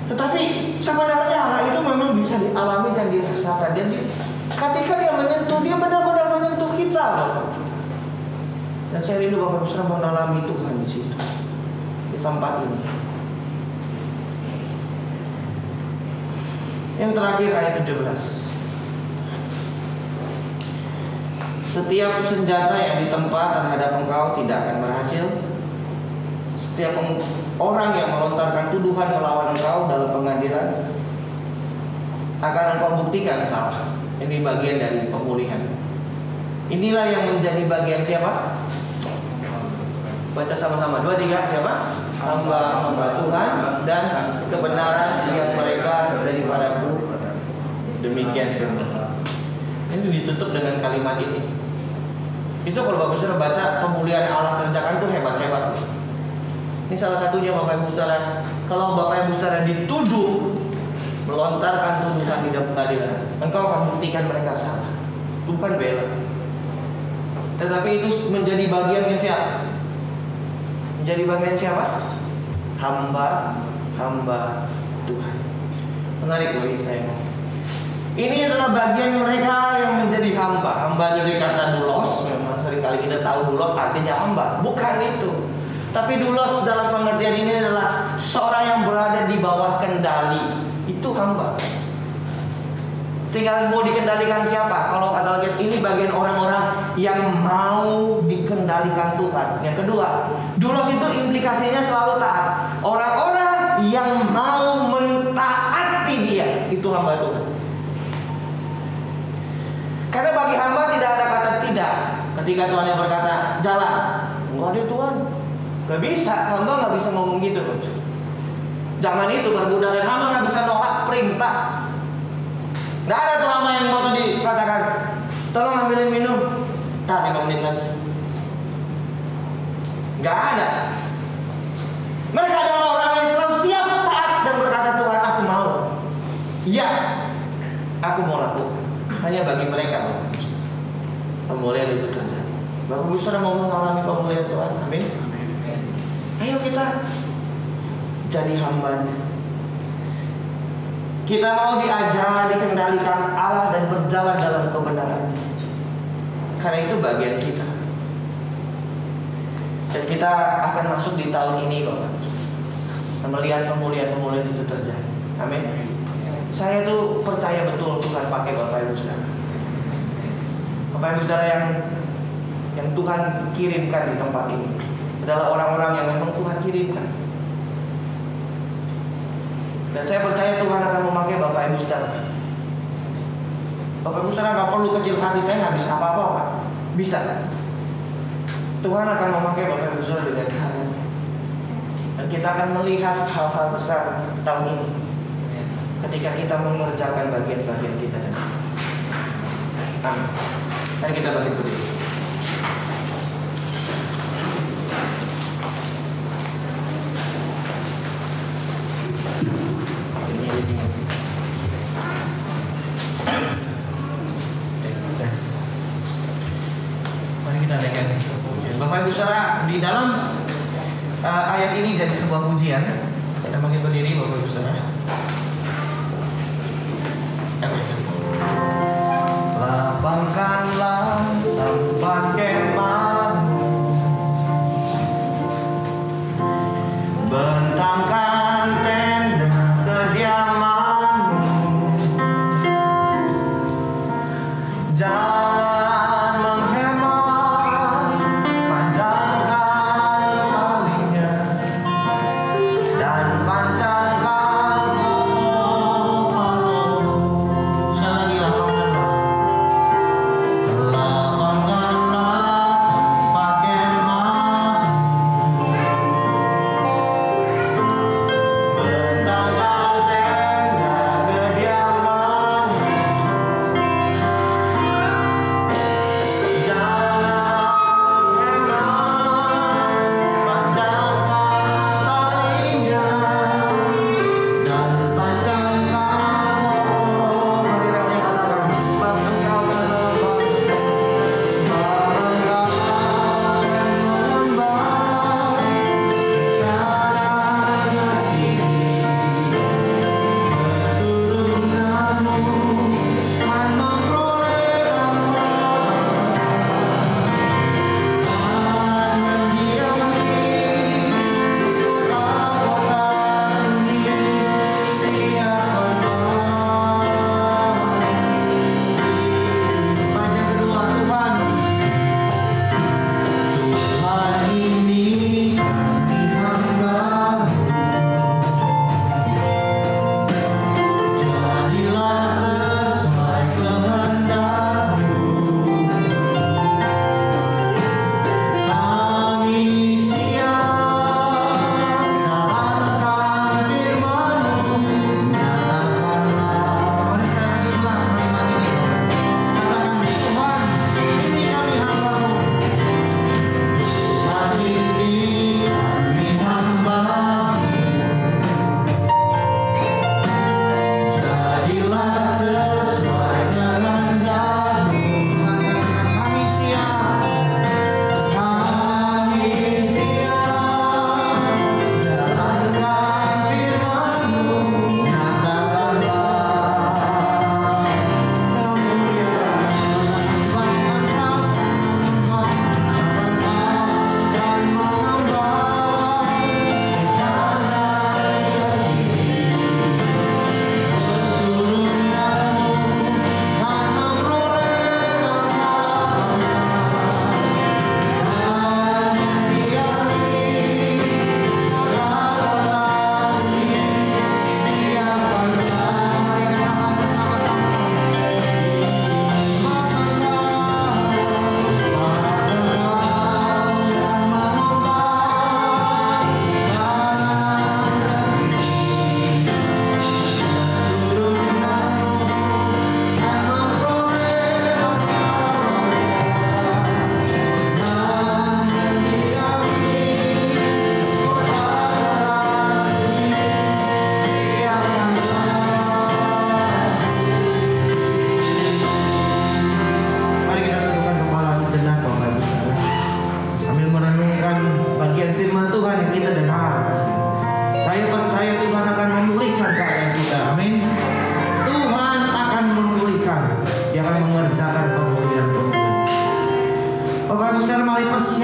Tetapi sebenarnya hal itu memang bisa dialami dan dirasakan. Dan ketika Dia menyentuh, Dia benar-benar menyentuh kita, Bapak. Dan saya rindu Bapak Ibu saudara mengalami Tuhan di situ, di tempat ini. Yang terakhir ayat 17. Setiap senjata yang ditempa terhadap engkau tidak akan berhasil. Setiap orang yang melontarkan tuduhan melawan engkau dalam pengadilan akan engkau buktikan salah. Ini bagian dari pemulihan. Inilah yang menjadi bagian siapa? Baca sama-sama. 2, 3, siapa? Hamba-hamba Tuhan dan kebenaran yang mereka daripadaku. Demikian firman. Ini ditutup dengan kalimat ini. Itu kalau Bapak Ibu saudara baca pemulihan Allah kerjakan itu hebat-hebat. Ini salah satunya Bapak Ibu saudara. Kalau Bapak Ibu saudara dituduh melontarkan tuduhan di dalam pengadilan, engkau akan buktikan mereka salah. Tuhan bela. Tetapi itu menjadi bagian siapa? Menjadi bagian siapa? Hamba Tuhan. Menarik bagi saya. Ini adalah bagian mereka yang menjadi hamba. Hamba dari kata doulos. Memang seringkali kita tahu doulos artinya hamba. Bukan itu. Tapi doulos dalam pengertian ini adalah seorang yang berada di bawah kendali. Itu hamba. Tinggal mau dikendalikan siapa? Kalau kata Alkitab, ini bagian orang-orang yang mau dikendalikan Tuhan. Yang kedua, doulos itu implikasinya selalu taat. Orang-orang yang mau mentaati Dia, itu hamba Tuhan. Karena bagi hamba tidak ada kata tidak. Ketika Tuhan yang berkata jalan, enggak ada Tuhan, gak bisa. Hamba gak bisa ngomong gitu. Jangan itu perbudakan. Hamba gak bisa nolak perintah. Nggak ada tuh hamba yang waktu dikatakan, tolong ambilin minum, 5 menit lagi. Nggak ada. Mereka adalah orang yang selalu siap, taat, dan berkata, Tuhan aku mau. Iya, aku mau lakukan. Hanya bagi mereka pemulihan itu terjadi. Bapak Ibu Saudara mau mengalami pemulihan Tuhan, amin. Ayo kita jadi hambanya. Kita mau diajar, dikendalikan Allah dan berjalan dalam kebenaran. Karena itu bagian kita. Dan kita akan masuk di tahun ini, Bapak, melihat pemulihan-pemulihan itu terjadi. Amin. Saya tuh percaya betul Tuhan pakai Bapak Ibu Saudara. Bapak Ibu Saudara yang Tuhan kirimkan di tempat ini adalah orang-orang yang memang Tuhan kirimkan. Dan saya percaya Tuhan akan memakai Bapak Ibu Saudara. Bapak Ibu Saudara nggak perlu kecil hati, saya nggak bisa apa-apa, Pak. Bisa. Tuhan akan memakai Bapak Ibu Saudara dengan tangan. Dan kita akan melihat hal-hal besar tahun ini ketika kita mengerjakan bagian-bagian kita. Amin. Mari kita bangkit berdiri. Mari kita naikkan. Bapak Ibu Saudara, di dalam ayat ini jadi sebuah pujian. Kita bangkit berdiri, Bapak Ibu Saudara. Lapangkanlah tempat kemahmu, bentangkan tenda kediamanmu, jangan menghemat, panjangkan talinya dan panjangkan kumpulmu. Sekali lagi, lapangkanlah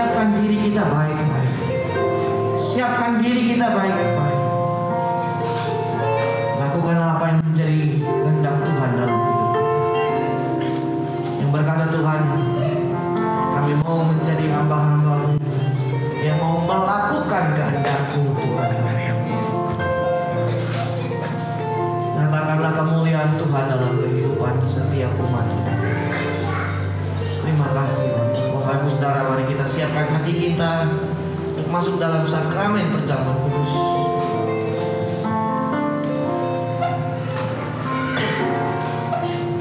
siapkan diri kita baik-baik. Siapkan diri kita baik-baik. Lakukanlah apa yang menjadi kehendak Tuhan dalam hidup kita. Yang berkata Tuhan, kami mau menjadi hamba-hamba-Mu yang mau melakukan kehendak-Mu Tuhan. Nyatakanlah kemuliaan Tuhan dalam kehidupan setiap umat. Terima kasih. Bapak Ibu Saudara, mari kita siapkan hati kita untuk masuk dalam sakramen perjamuan kudus.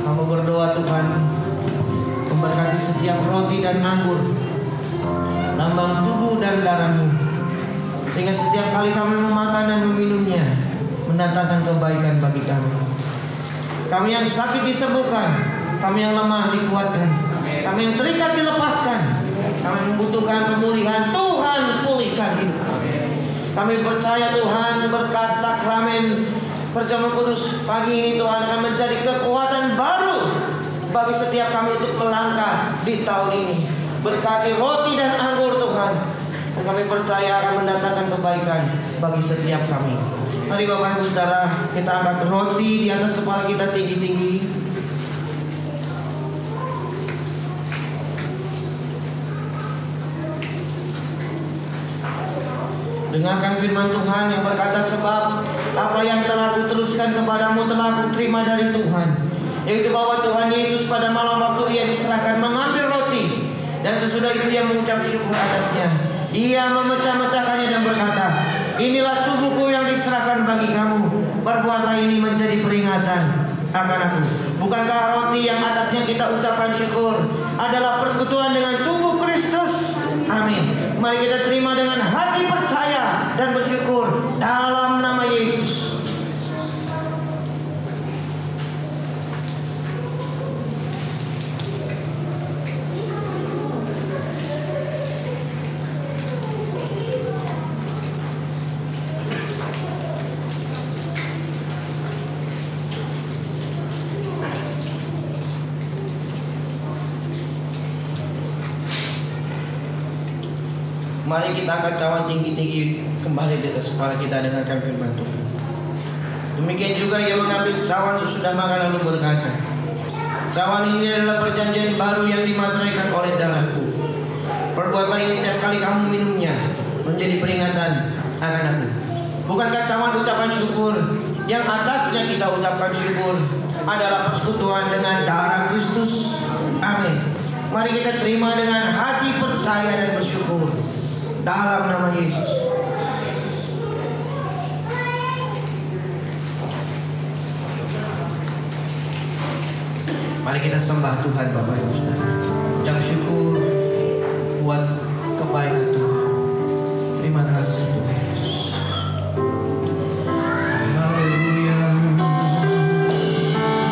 Kamu berdoa, Tuhan memberkati setiap roti dan anggur, lambang tubuh dan darah-Mu, sehingga setiap kali kami memakan dan meminumnya mendatangkan kebaikan bagi kami. Kami yang sakit disembuhkan, kami yang lemah dikuatkan, kami yang terikat dilepaskan, kami membutuhkan pemulihan. Tuhan, pulihkan hidup kami. Kami percaya Tuhan, berkat sakramen perjamuan kudus pagi ini Tuhan akan menjadi kekuatan baru bagi setiap kami untuk melangkah di tahun ini. Berkati roti dan anggur Tuhan, dan kami percaya akan mendatangkan kebaikan bagi setiap kami. Mari Bapak Ibu Saudara, kita angkat roti di atas kepala kita tinggi-tinggi. Dengarkan firman Tuhan yang berkata, sebab apa yang telah kuteruskan kepadamu telah kuterima dari Tuhan, yaitu bahwa Tuhan Yesus pada malam waktu Ia diserahkan mengambil roti, dan sesudah itu Ia mengucap syukur atasnya. Ia memecah-mecahkannya dan berkata, inilah tubuhku yang diserahkan bagi kamu. Perbuatlah ini menjadi peringatan akan aku. Bukankah roti yang atasnya kita ucapkan syukur adalah persekutuan dengan tubuh Kristus? Amin. Mari kita terima dengan hati percaya dan bersyukur dalam nama Yesus. Mari kita angkat cawan tinggi-tinggi kembali di atas kepala kita, dengarkan firman Tuhan. Demikian juga Ia mengambil cawan sesudah makan lalu berkata, cawan ini adalah perjanjian baru yang dimateraikan oleh darahku. Perbuatlah ini setiap kali kamu minumnya menjadi peringatan akan aku. Bukankah cawan ucapan syukur yang atasnya kita ucapkan syukur adalah persekutuan dengan darah Kristus? Amin. Mari kita terima dengan hati percaya dan bersyukur dalam nama Yesus. Mari kita sembah Tuhan Bapak Ibu Saudara. Ucap syukur buat kebaikan Tuhan. Terima kasih Tuhan Yesus. Haleluya. Kami bersyukur Tuhan.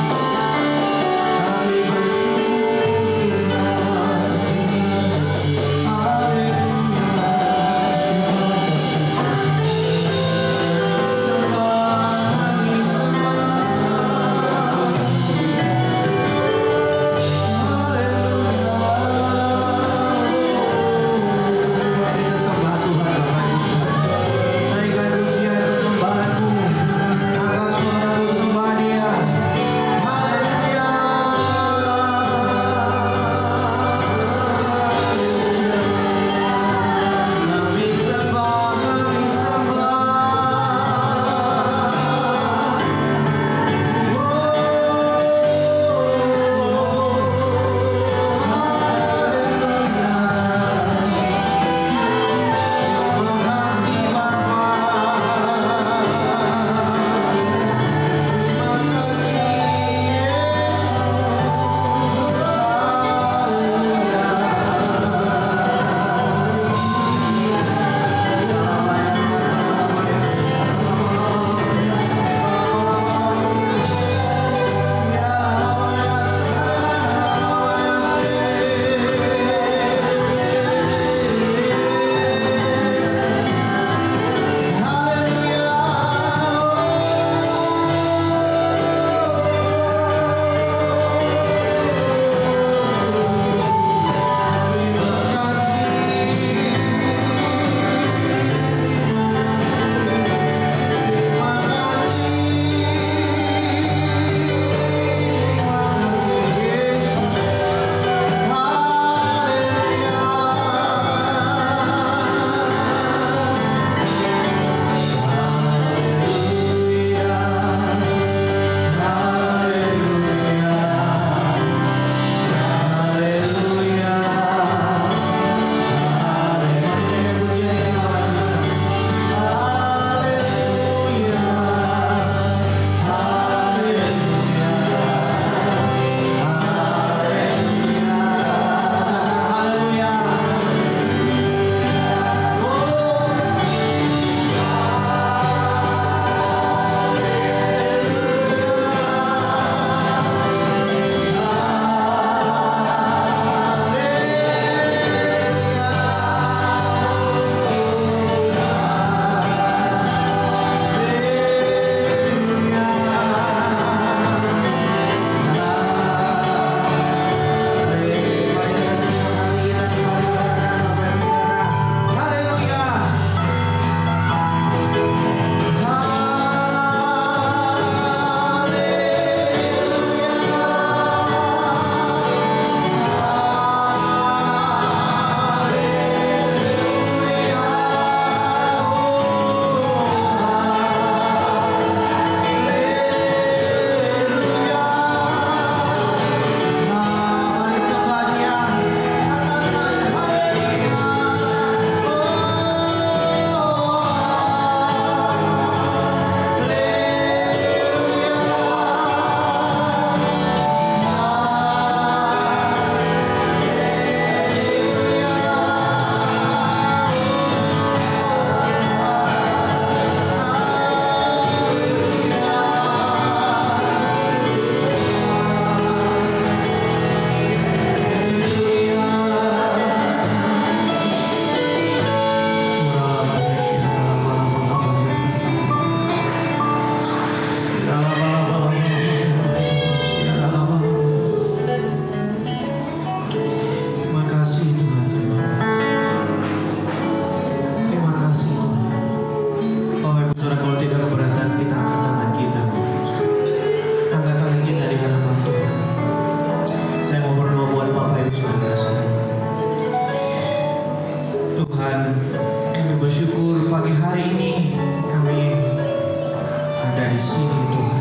di sini Tuhan.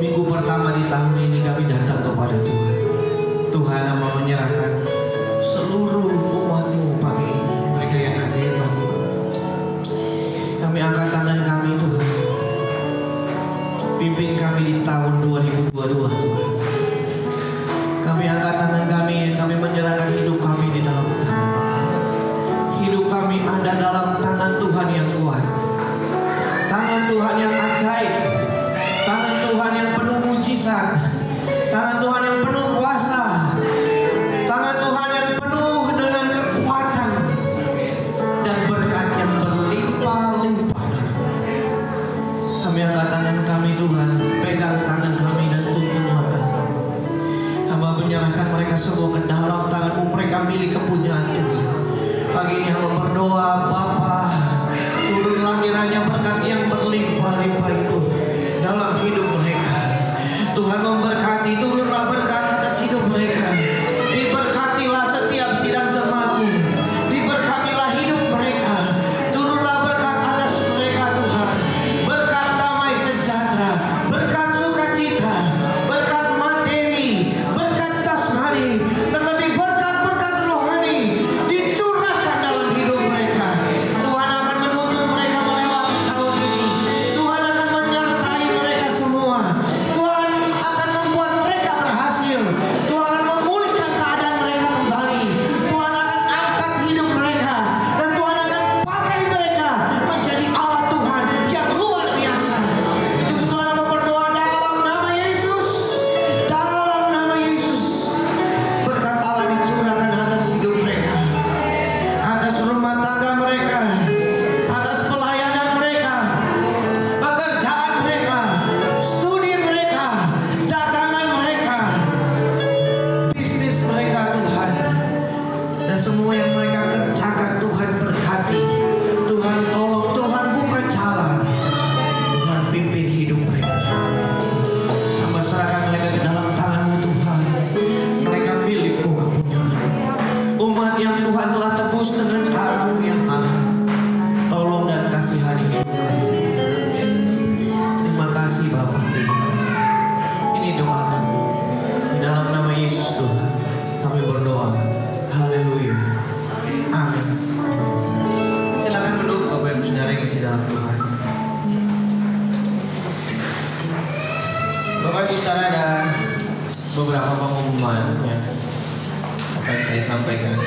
Minggu pertama di tahun ini kami datang kepada Tuhan. Tuhan hamba menyerahkan seluruh umat-Mu pagi ini, mereka yang hadir pagi ini. Kami angkat tangan kami Tuhan. Pimpin kami di tahun 2022 Tuhan. Kami angkat tangan kami dan kami menyerahkan hidup kami di dalam tangan. Hidup kami ada dalam tangan Tuhan yang kuat. Tangan Tuhan yang ajaib. Tangan Tuhan yang penuh mujizat. Tangan Tuhan yang penuh kuasa. Tangan Tuhan yang penuh dengan kekuatan dan berkat yang berlimpah-limpah. Kami angkat tangan kami Tuhan, pegang tangan kami dan tuntun langkah kami. Hamba menyerahkan mereka semua ke dalam tangan-Mu, mereka milik kepunyaan Tuhan. Pagi ini hamba berdoa, Bapa, turunlah kiranya berkat yang berlimpah-limpah itu dalam hidup mereka. Tuhan memberkati, turunlah berkat atas hidup mereka. Diberkatilah setiap sidang jemaat-Mu, diberkatilah hidup mereka. Turunlah berkat atas mereka Tuhan. Berkat damai sejahtera, berkat sukacita, berkat materi, berkat jasmani, terlebih berkat-berkat rohani dicurahkan dalam hidup mereka. Tuhan akan menuntun mereka melewati tahun ini. Tuhan akan menyertai mereka semua. Tuhan akan membuat mereka berhasil. Tuhan akan memulihkan keadaan mereka kembali. Tuhan akan angkat hidup mereka dan Tuhan akan pakai mereka menjadi alat Tuhan yang luar biasa. Itu Tuhan mau berdoa dalam nama Yesus. Dalam nama Yesus. Berkat Allah dicurahkan atas hidup mereka, atas rumah tangga mereka, atas pelayanan mereka, pekerjaan mereka, studi mereka, dagangan mereka, bisnis mereka Tuhan. Dan semua yang mereka kerjakan Tuhan berkati. Tuhan tolong, Tuhan buka jalan. Tuhan pimpin hidup mereka. Hamba serahkan mereka ke dalam tangan-Mu Tuhan. Mereka milik-Mu kepunyaan. Umat yang Tuhan telah tebus dengan darah-Mu yang mahal. Tolong dan kasihani hidup kami Tuhan. Terima kasih Bapa. Terima kasih. Ini doa kami. Di dalam nama Yesus Tuhan kami berdoa. Haleluya. Amin. Silakan duduk Bapak Ibu Saudara yang kasih dalam Tuhan. Bapak Ibu Saudara, ada beberapa pengumuman yang akan saya sampaikan.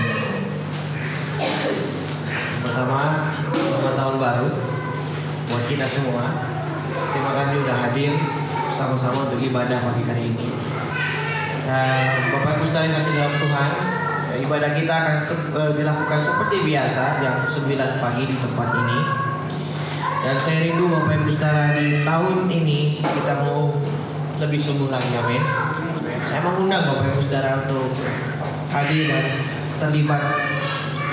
Pertama, selamat tahun baru buat kita semua. Terima kasih sudah hadir sama-sama untuk ibadah pagi hari ini. Bapak Ibu Saudara yang kasih dalam Tuhan, ibadah kita akan dilakukan seperti biasa jam 9 pagi di tempat ini. Dan saya rindu Bapak Ibu Saudara, di tahun ini kita mau lebih sungguh lagi, amin. Saya mengundang Bapak Ibu Saudara untuk hadir dan terlibat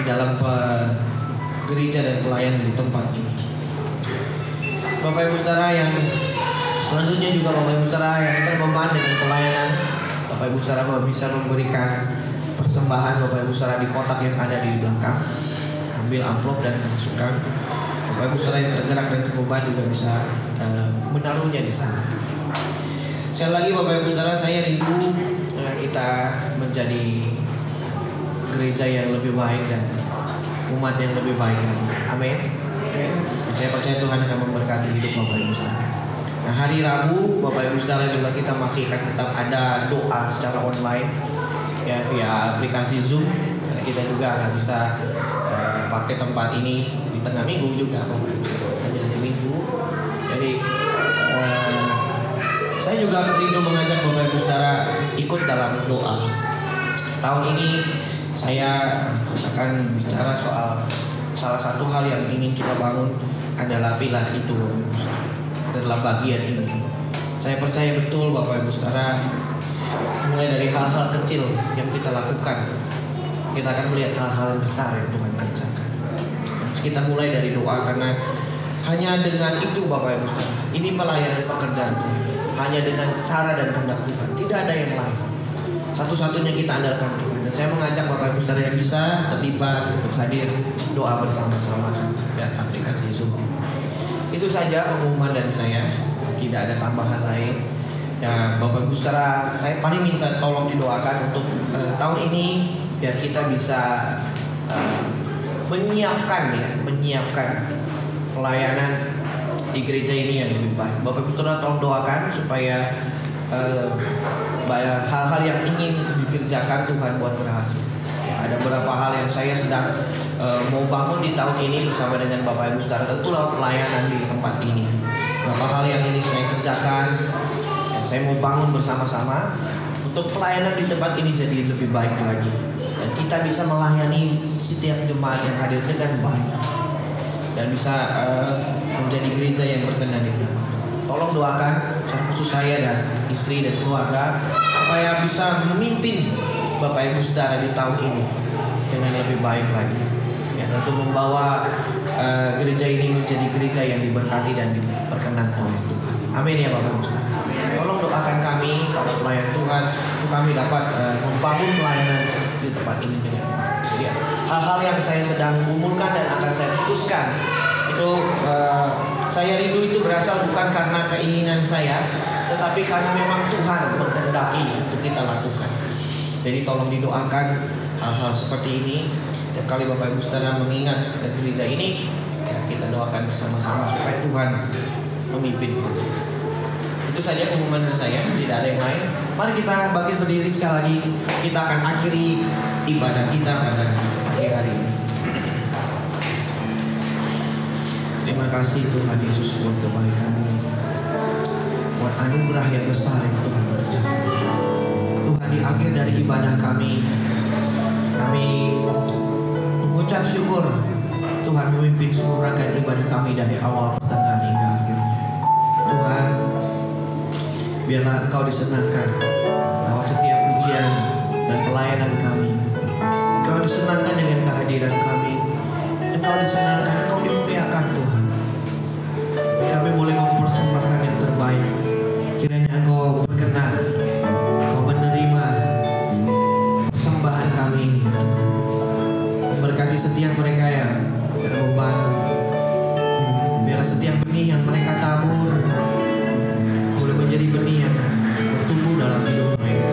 di dalam gereja dan pelayanan di tempat ini. Bapak Ibu Saudara yang selanjutnya juga Bapak Ibu Saudara yang berbeban dengan pelayanan, Bapak Ibu Saudara bisa memberikan persembahan Bapak Ibu Saudara di kotak yang ada di belakang. Ambil amplop dan masukkan. Bapak Ibu Saudara yang tergerak dan terbeban juga bisa menaruhnya di sana. Sekali lagi Bapak Ibu Saudara, saya rindu kita menjadi gereja yang lebih baik dan umat yang lebih baik. Amin. Saya percaya Tuhan akan memberkati hidup Bapak Ibu Saudara. Nah, hari Rabu Bapak Ibu Saudara juga kita masih akan tetap ada doa secara online ya, via aplikasi Zoom. Karena kita juga nggak bisa pakai tempat ini di tengah minggu juga Bapak Ibu Saudara, hanya hari Minggu. Jadi saya juga rindu mengajak Bapak Ibu Saudara ikut dalam doa. Tahun ini saya akan bicara soal salah satu hal yang ingin kita bangun adalah pilar itu dalam bagian ini. Saya percaya betul Bapak Ibu Saudara, mulai dari hal-hal kecil yang kita lakukan, kita akan melihat hal-hal besar yang Tuhan kerjakan. Kita mulai dari doa, karena hanya dengan itu Bapak Ibu Saudara, ini melayani pekerjaan Tuhan. Hanya dengan cara dan kehendak Tuhan, tidak ada yang lain. Satu-satunya kita andalkan Tuhan. Dan saya mengajak Bapak Ibu Saudara yang bisa terlibat untuk hadir doa bersama-sama dan aplikasi Zoom. Itu saja pengumuman dari saya, tidak ada tambahan lain. Ya, Bapak Ibu saudara, saya paling minta tolong didoakan untuk tahun ini biar kita bisa menyiapkan pelayanan di gereja ini yang lebih baik. Bapak Ibu saudara tolong doakan supaya hal-hal yang ingin dikerjakan Tuhan buat berhasil. Ya, ada beberapa hal yang saya sedang mau bangun di tahun ini bersama dengan Bapak Ibu saudara, tentu lewat pelayanan di tempat ini. Beberapa hal yang ingin saya kerjakan, yang saya mau bangun bersama-sama untuk pelayanan di tempat ini jadi lebih baik lagi, dan kita bisa melayani setiap jemaat yang hadir dengan baik dan bisa menjadi gereja yang berkenan di hadapan Tuhan. Tolong doakan khusus saya dan istri dan keluarga supaya bisa memimpin Bapak Ibu saudara di tahun ini dengan lebih baik lagi. Ya, tentu membawa gereja ini menjadi gereja yang diberkati dan diperkenan oleh Tuhan. Amin ya Bapak Ibu saudara. Tolong doakan kami para pelayan Tuhan untuk kami dapat membangun pelayanan di tempat ini dengan baik. Jadi hal-hal yang saya sedang gumulkan dan akan saya putuskan itu saya rindu itu berasal bukan karena keinginan saya, tetapi karena memang Tuhan berkehendaki untuk kita lakukan. Jadi tolong didoakan hal-hal seperti ini. Setiap kali Bapak Ibu saudara mengingat gereja ini, ya, kita doakan bersama-sama supaya Tuhan memimpin. Itu saja pengumuman dari saya, tidak ada yang lain. Mari kita bangkit berdiri sekali lagi. Kita akan akhiri ibadah kita pada pagi hari ini. Terima kasih Tuhan Yesus buat kebaikan-Mu, buat anugerah yang besar yang Tuhan kerjakan. Tuhan, di akhir dari ibadah kami mengucap syukur Tuhan memimpin seluruh rangkaian ibadah kami dari awal, pertengahan hingga akhirnya. Tuhan, biarlah Engkau disenangkan lewat setiap pujian dan pelayanan kami. Engkau disenangkan dengan kehadiran kami. Engkau disenangkan, Engkau dimuliakan Tuhan. Kami boleh mempersembahkan yang terbaik. Kiranya Engkau berkenan, Engkau menerima persembahan kami ini Tuhan. Memberkati setiap mereka yang terbeban. Biarlah setiap benih yang mereka tabur boleh menjadi benih yang bertumbuh dalam hidup mereka.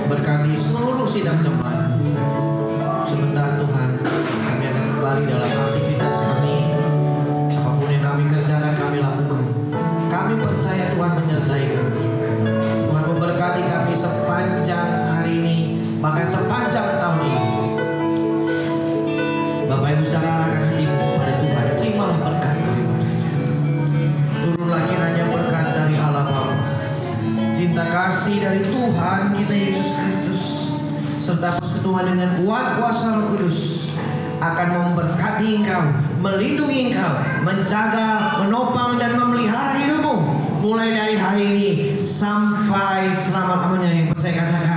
Memberkati seluruh sidang jemaat. Sebentar Tuhan, kami akan kembali dalam aktivitas kami. Apapun yang kami kerjakan, kami lakukan. Kami percaya Tuhan menyertai kami. Tuhan memberkati kami sepanjang hari ini, bahkan sepanjang tahun ini. Bapak Ibu saudara, arahkan hatimu kepada Tuhan. Terimalah berkat daripadanya. Turunlah kiranya berkat dari Allah Bapa, cinta kasih dari Tuhan kita Yesus Kristus, serta persekutuan dengan kuat kuasa Roh Kudus akan memberkati engkau, melindungi engkau, menjaga, menopang dan memelihara hidupmu mulai dari hari ini sampai selama-lamanya. Yang percaya katakan